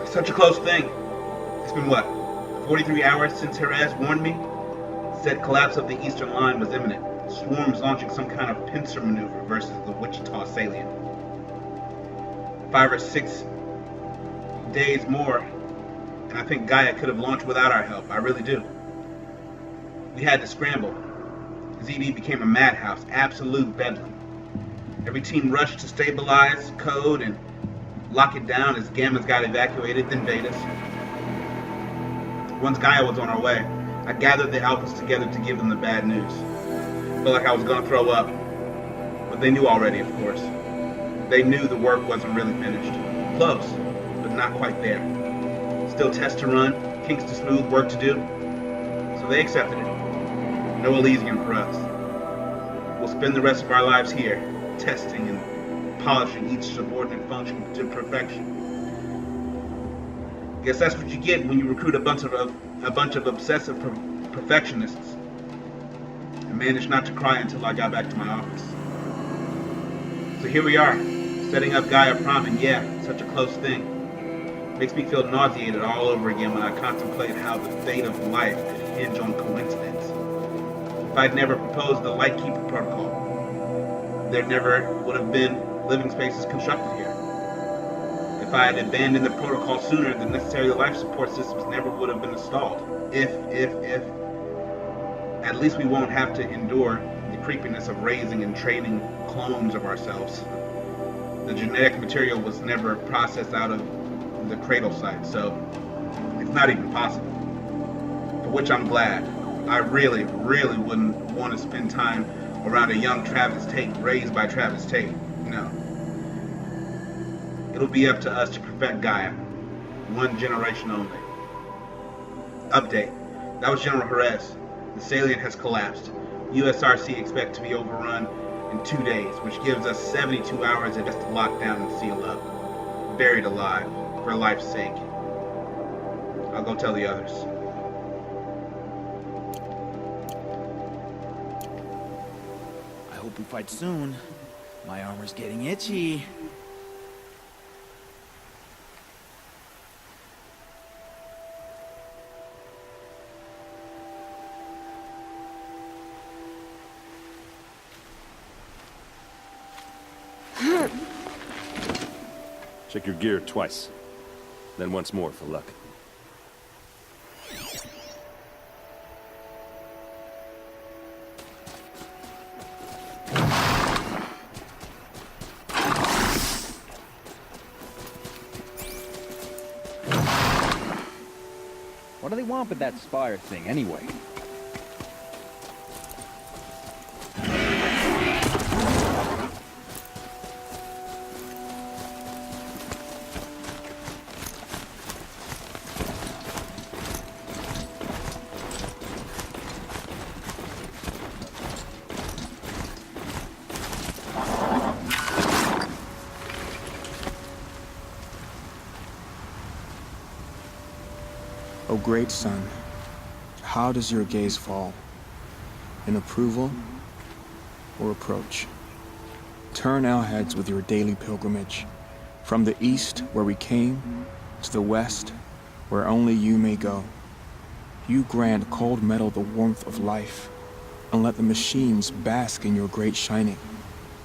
S3: Such a close thing. It's been what, 43 hours since Jerez warned me? Said collapse of the eastern line was imminent. Swarms launching some kind of pincer maneuver versus the Wichita salient. 5 or 6 days more, and I think Gaia could have launched without our help. I really do. We had to scramble. ZD became a madhouse, absolute bedlam. Every team rushed to stabilize, code, and lock it down as Gammas got evacuated, then Vedas. Once Gaia was on our way, I gathered the Alphas together to give them the bad news. Felt like I was gonna throw up, but they knew already, of course. They knew the work wasn't really finished. Close, but not quite there. Still tests to run, kinks to smooth, work to do. So they accepted it. No Elysium for us. We'll spend the rest of our lives here, testing and polishing each subordinate function to perfection. Guess that's what you get when you recruit a bunch of obsessive perfectionists. I managed not to cry until I got back to my office. So here we are, setting up Gaia Prom, and yeah, such a close thing. Makes me feel nauseated all over again when I contemplate how the fate of life could hinge on coincidence. If I'd never proposed the Lightkeeper Protocol, there never would have been living spaces constructed here. If If I had abandoned the protocol sooner, the necessary life support systems never would have been installed. If, at least we won't have to endure the creepiness of raising and training clones of ourselves. The genetic material was never processed out of the cradle site, so it's not even possible. For which I'm glad. I really, really wouldn't want to spend time around a young Travis Tate raised by Travis Tate. No. It'll be up to us to perfect Gaia. One generation only. Update. That was General Jerez. The salient has collapsed. USRC expect to be overrun in 2 days, which gives us 72 hours just to lock down and seal up. Buried alive, for life's sake. I'll go tell the others.
S6: I hope we fight soon. My armor's getting itchy.
S8: Check your gear twice. Then once more for luck.
S2: What do they want with that spire thing, anyway?
S12: O great sun, how does your gaze fall? In approval or approach? Turn our heads with your daily pilgrimage, from the east where we came, to the west where only you may go. You grant cold metal the warmth of life, and let the machines bask in your great shining.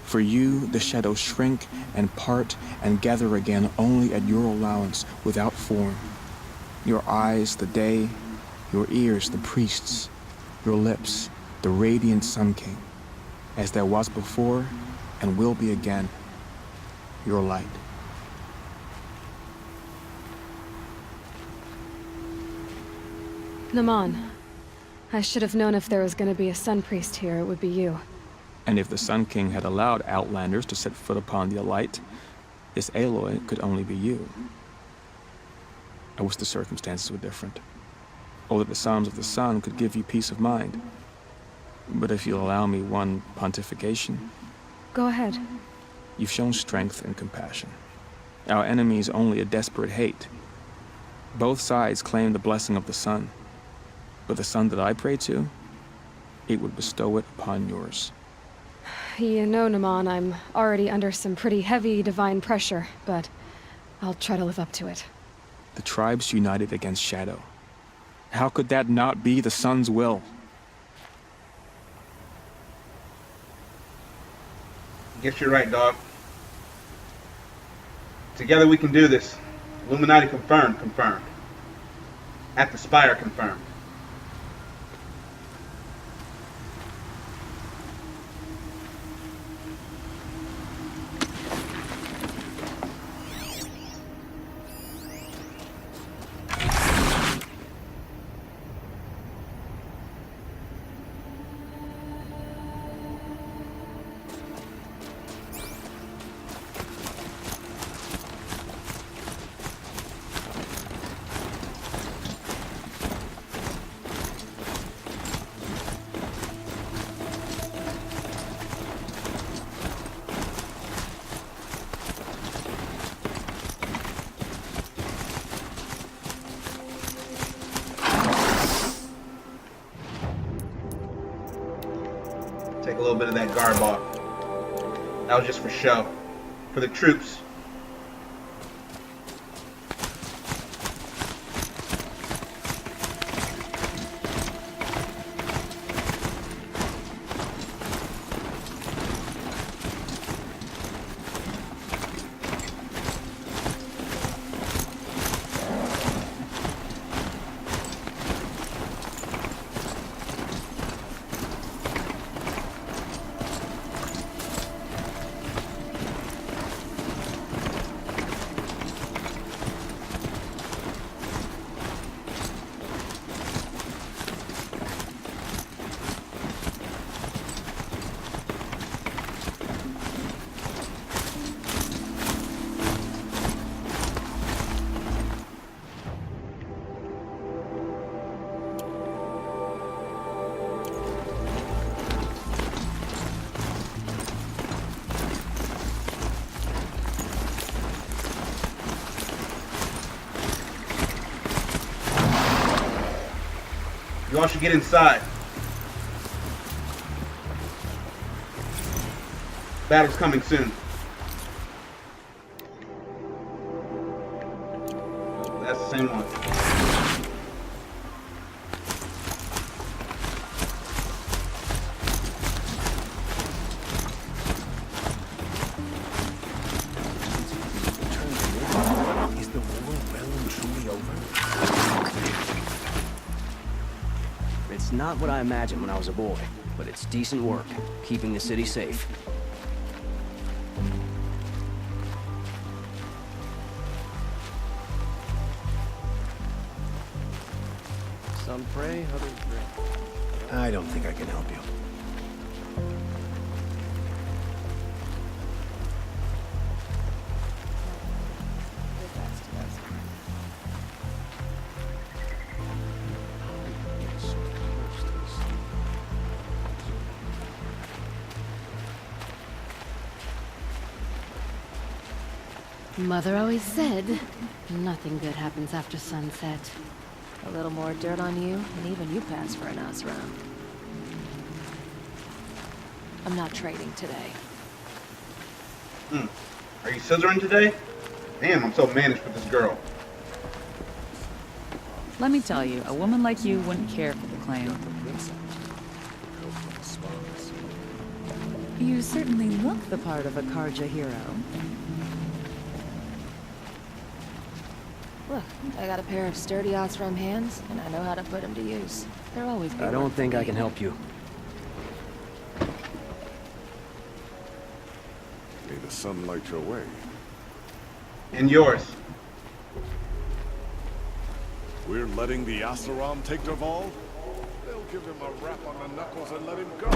S12: For you, the shadows shrink and part and gather again only at your allowance without form. Your eyes, the day, your ears, the priests, your lips, the radiant Sun King, as there was before and will be again, your light.
S4: Naman, I should have known if there was going to be a Sun Priest here, it would be you.
S12: And if the Sun King had allowed outlanders to set foot upon the Elite, this Aloy could only be you. I wish the circumstances were different, or that the Psalms of the Sun could give you peace of mind. But if you'll allow me one pontification...
S4: Go ahead.
S12: You've shown strength and compassion. Our enemies only a desperate hate. Both sides claim the blessing of the sun. But the sun that I pray to, it would bestow it upon yours.
S4: You know, Naman, I'm already under some pretty heavy divine pressure, but I'll try to live up to it.
S12: The tribes united against Shadow. How could that not be the sun's will?
S3: Guess you're right, dog. Together we can do this. Illuminati confirmed. At the Spire confirmed. Take a little bit of that garb off. That was just for show. For the troops. You all should get inside. Battle's coming soon. Oh, that's the same one.
S9: Is the war well and truly over? It's not what I imagined when I was a boy, but it's decent work, keeping the city safe. Some pray, others drink. I don't think I can help you.
S1: Mother always said, nothing good happens after sunset.
S13: A little more dirt on you, and even you pass for an Asram. I'm not trading today.
S3: Are you scissoring today? Damn, I'm so managed with this girl.
S16: Let me tell you, a woman like you wouldn't care for the claim. You certainly look the part of a Karja hero.
S13: Look, I got a pair of sturdy Asram hands, and I know how to put them to use. They're always good.
S9: I don't think I can help you.
S17: May the sun light your way.
S3: And yours.
S17: We're letting the Asaram take Derval? They'll give him a rap on the knuckles and let him go.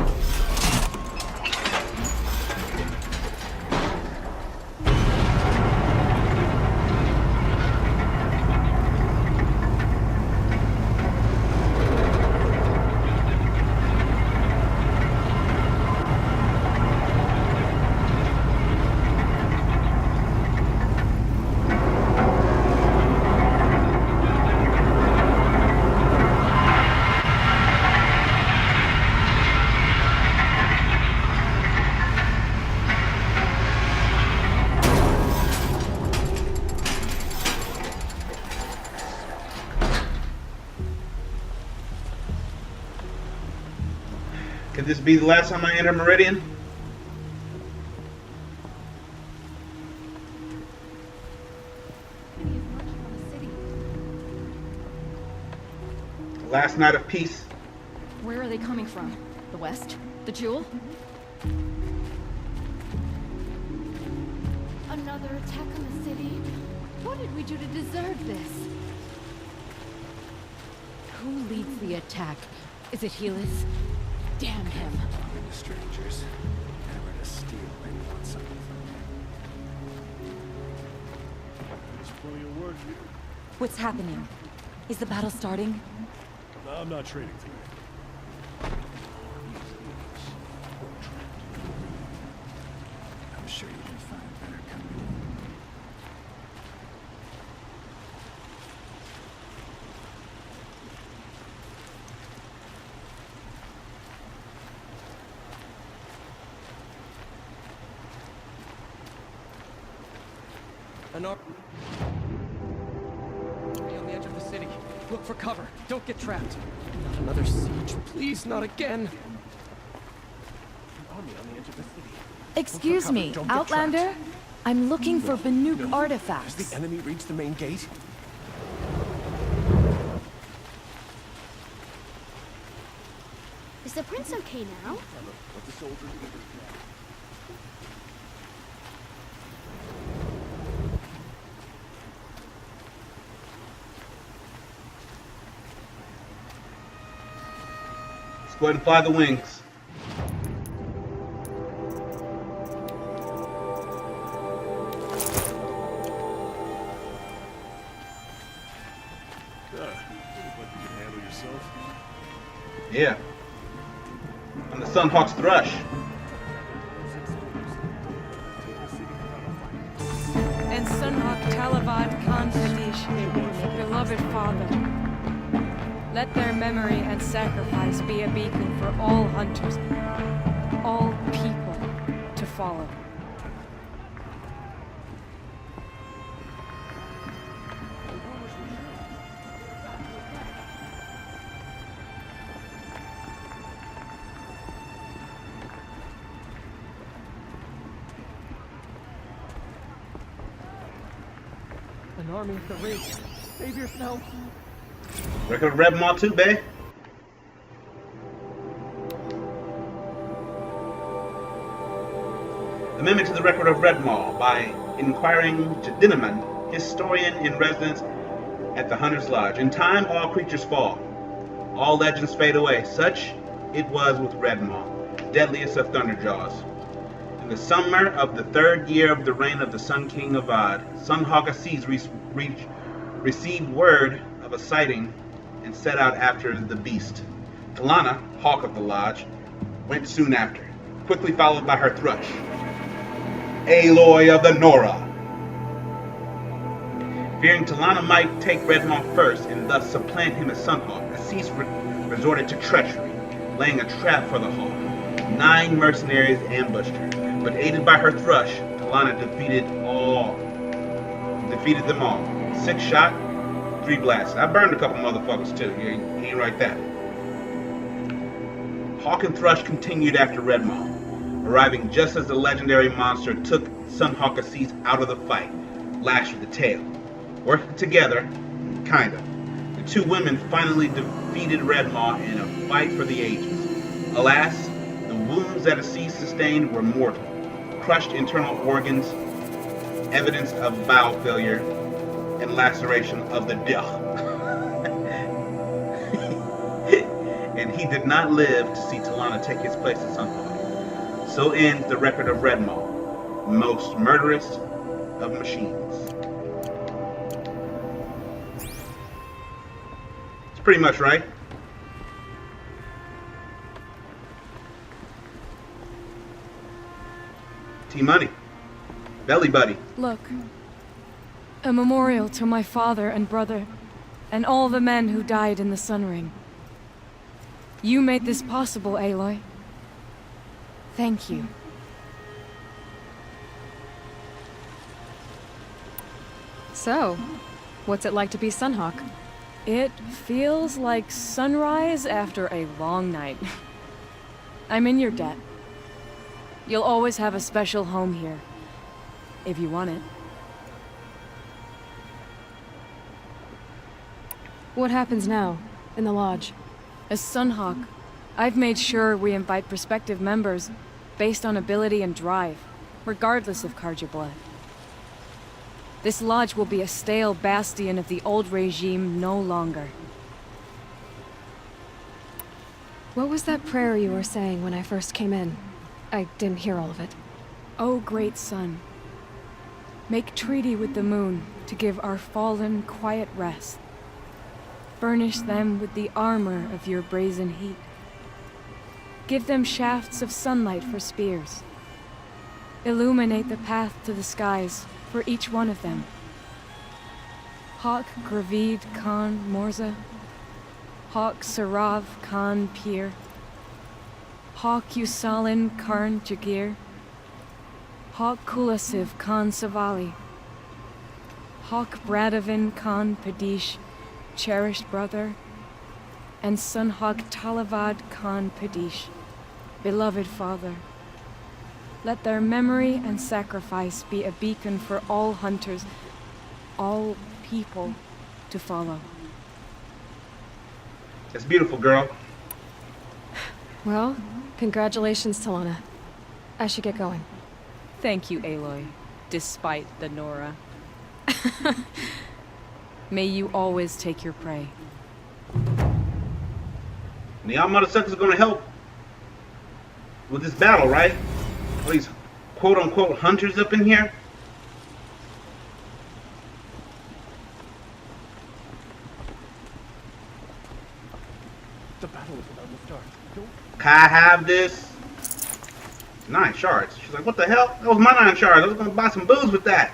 S3: Could this be the last time I enter Meridian? Last night of peace.
S1: Where are they coming from? The west? The Jewel? Another attack on the city? What did we do to deserve this? Who leads the attack? Is it Helis? Damn him.
S9: The strangers. Never to steal, they want something from you.
S22: There's plenty of work here.
S15: What's happening? Is the battle starting?
S22: No, I'm not trading today.
S9: I'm sure you can find better company. An army on the edge of the city. Look for cover. Don't get trapped. Not another siege. Please, not again. An army on the edge of the city.
S15: Excuse me, Outlander? I'm looking for Banuk artifacts.
S9: Has the enemy reached the main gate?
S23: Is the prince okay now?
S9: Let the soldiers lead.
S3: Let's go ahead and fly the wings. Yeah. I'm the Sunhawk's thrush.
S18: And Sunhawk Talavad Khan Kadish, beloved father. Let their memory and sacrifice be a beacon for all hunters, all people to follow.
S10: An army of the ridge. Save yourself.
S3: Record of Red Maw too, babe. Amendment to the Record of Red Maw by inquiring Jedineman, historian in residence at the Hunter's Lodge. In time, all creatures fall. All legends fade away. Such it was with Red Maw, deadliest of Thunderjaws. In the summer of the 3rd year of the reign of the Sun King Avad, Sunhawk Aziz received word of a sighting and set out after the beast. Talana, Hawk of the Lodge, went soon after, quickly followed by her thrush, Aloy of the Nora. Fearing Talana might take Red Maw first and thus supplant him as Sunhawk, Aziz resorted to treachery, laying a trap for the Hawk. 9 mercenaries ambushed her, but aided by her thrush, Talana defeated them all. 6 shot, 3 blasts. I burned a couple motherfuckers too. You ain't right that. Hawk and Thrush continued after Red Maw, arriving just as the legendary monster took Sunhawk Aziz out of the fight, lashed with the tail. Working together, kinda, the 2 women finally defeated Red Maw in a fight for the ages. Alas, the wounds that Aziz sustained were mortal, crushed internal organs, evidence of bowel failure, and laceration of the dick. And he did not live to see Talana take his place as Sunhawk. So ends the record of Red Maw, most murderous of machines. It's pretty much right. T-Money. Belly Buddy.
S18: Look. A memorial to my father and brother, and all the men who died in the Sun Ring. You made this possible, Aloy. Thank you.
S4: So, what's it like to be Sunhawk?
S18: It feels like sunrise after a long night. I'm in your debt. You'll always have a special home here, if you want it.
S4: What happens now, in the lodge?
S18: As Sunhawk, I've made sure we invite prospective members based on ability and drive, regardless of Carja blood. This lodge will be a stale bastion of the old regime no longer.
S4: What was that prayer you were saying when I first came in? I didn't hear all of it.
S18: O great sun, make treaty with the moon to give our fallen quiet rest. Furnish them with the armor of your brazen heat. Give them shafts of sunlight for spears. Illuminate the path to the skies for each one of them. Hawk Gravid Khan Morza, Hawk Sarav Khan Pir, Hawk Usalin Karn Jagir, Hawk Kulasiv Khan Savali, Hawk Bradavin Khan Padish, cherished brother, and Sunhawk Talavad Khan Padish, beloved father. Let their memory and sacrifice be a beacon for all hunters, all people to follow.
S3: That's beautiful, girl.
S4: Well, congratulations, Talana. I should get going.
S18: Thank you, Aloy, despite the Nora. May you always take your prey.
S3: And y'all motherfuckers gonna help with this battle, right? All these quote-unquote hunters up in here.
S10: The battle is about to start.
S3: Can I have this? 9 shards. She's like, what the hell? That was my 9 shards. I was gonna buy some booze with that.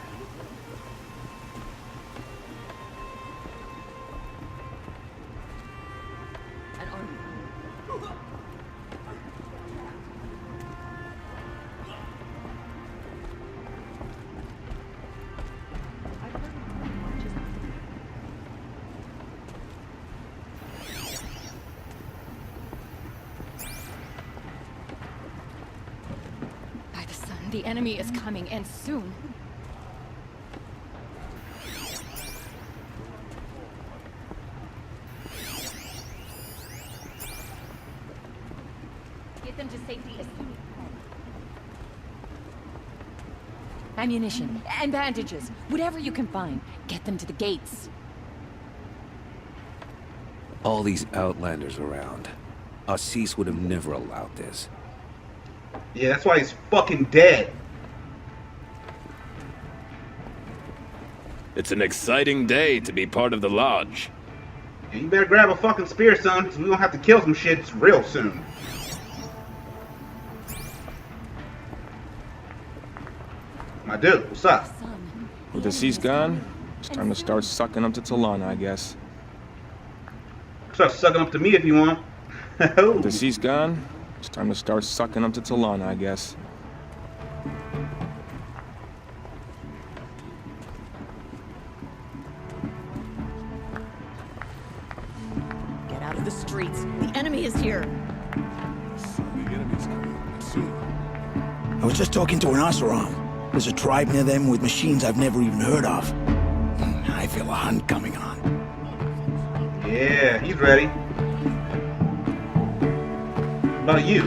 S18: The enemy is coming, and soon.
S1: Get them to safety as soon as
S5: Ammunition and bandages, whatever you can find. Get them to the gates.
S19: All these outlanders around. Assis would have never allowed this.
S3: Yeah, that's why he's fucking dead.
S11: It's an exciting day to be part of the lodge.
S3: Yeah, you better grab a fucking spear, son, because we're gonna have to kill some shits real soon. My dude, what's up?
S2: With the Assis gone, it's time to start sucking up to Talana, I guess.
S3: Start sucking up to me if you want.
S2: With the Assis gone, it's time to start sucking up to Talana, I guess.
S5: Get out of the streets. The enemy is here.
S17: The enemy's coming. Soon.
S23: I was just talking to an Asaram. There's a tribe near them with machines I've never even heard of. I feel a hunt coming on.
S3: Yeah, he's ready. What about you,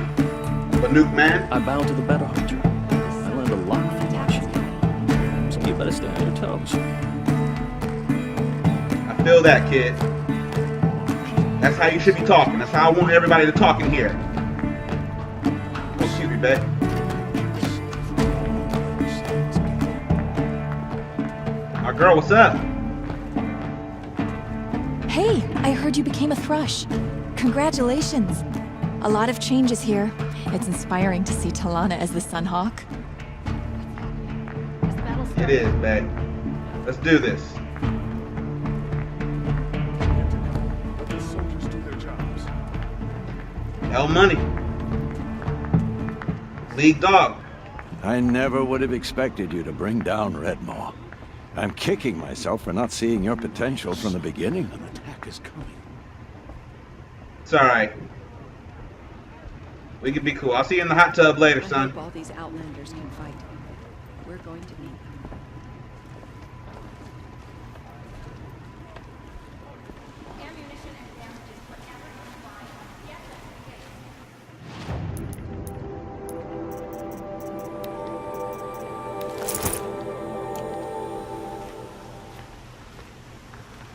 S3: Banuk man?
S20: I'm bound to the better hunter. I learned a lot from watching. So you better stay on your toes.
S3: I feel that, kid. That's how you should be talking. That's how I want everybody to talk in here. Oh, excuse me, babe. My girl, what's up?
S15: Hey, I heard you became a thrush. Congratulations. A lot of changes here. It's inspiring to see Talana as the Sunhawk.
S3: It is, babe. Let's do this.
S17: Let the soldiers do their jobs.
S3: L Money. League Dog.
S19: I never would have expected you to bring down Redmaw. I'm kicking myself for not seeing your potential from the beginning. An attack is coming.
S3: It's alright. We can be cool. I'll see you in the hot tub later,
S1: I
S3: son.
S1: hope all these outlanders can fight. We're going to need them.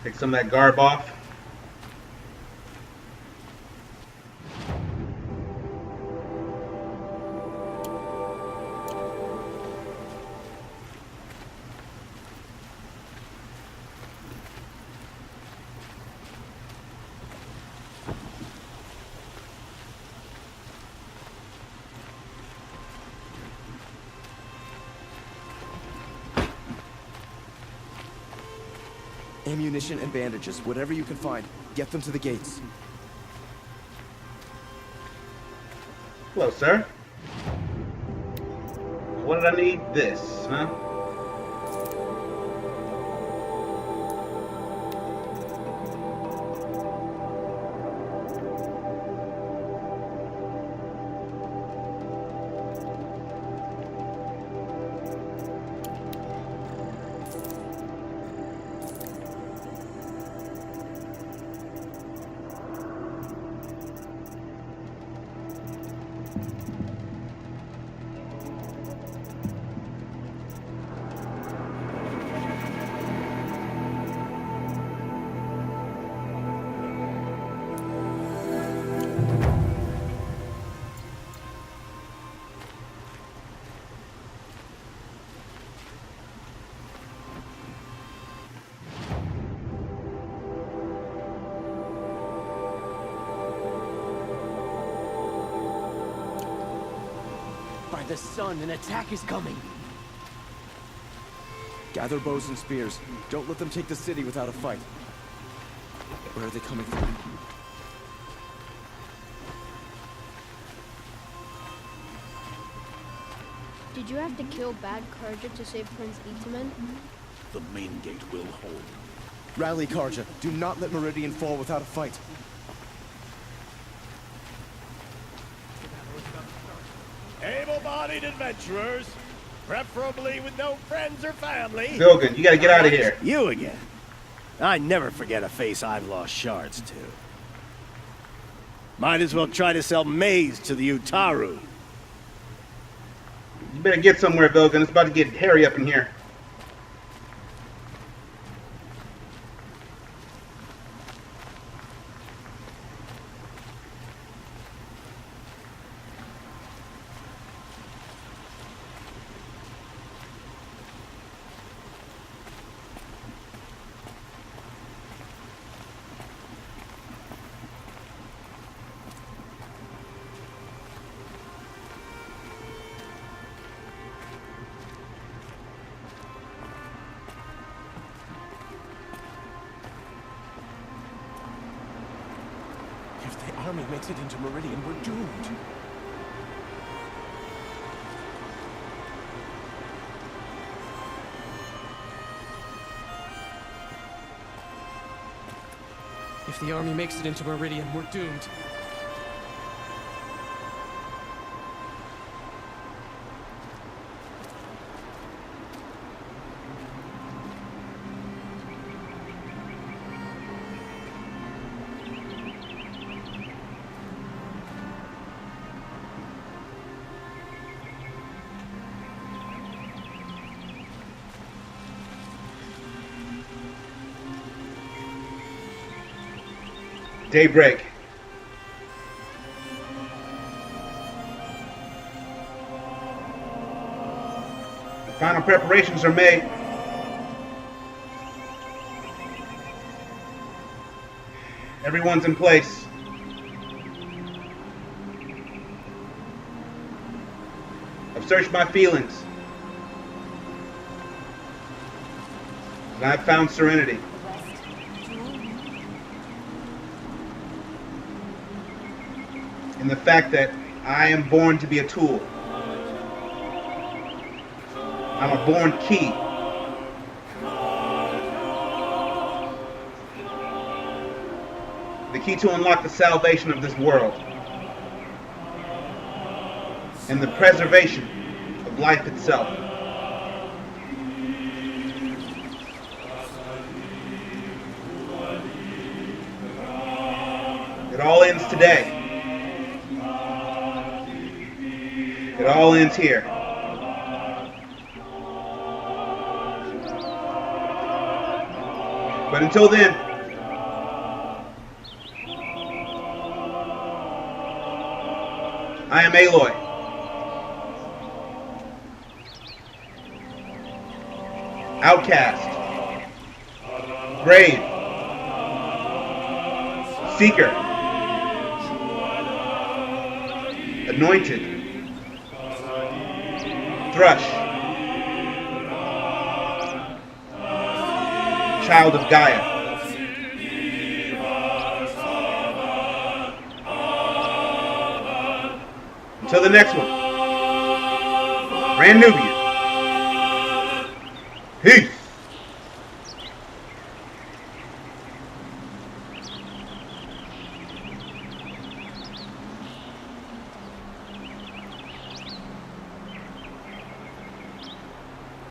S3: Take some of that garb off.
S9: Ammunition and bandages, whatever you can find. Get them to the gates.
S3: Hello, sir. What did I need? This, huh?
S9: By the sun, an attack is coming. Gather bows and spears. Don't let them take the city without a fight. Where are they coming from?
S24: Did you have to kill Bad Karja to save Prince Itaman?
S17: The main gate will hold.
S9: Rally, Karja. Do not let Meridian fall without a fight.
S17: Able
S6: able-bodied adventurers, preferably with no friends or family.
S3: Vilgan, you gotta get out of here.
S6: You again. I never forget a face I've lost shards to. Might as well try to sell maize to the Utaru.
S3: You better get somewhere, Vilgan. It's about to get hairy up in here.
S22: If the army makes it into Meridian, we're doomed. If the army makes it into Meridian, we're doomed.
S3: Daybreak. The final preparations are made. Everyone's in place. I've searched my feelings. And I've found serenity. In the fact that I am born to be a tool. I'm a born key. The key to unlock the salvation of this world. And the preservation of life itself. It all ends today. It all ends here. But until then, I am Aloy. Outcast. Brave. Seeker. Anointed. Thrush. Child of Gaia. Until the next one. Brand Nubian. Peace.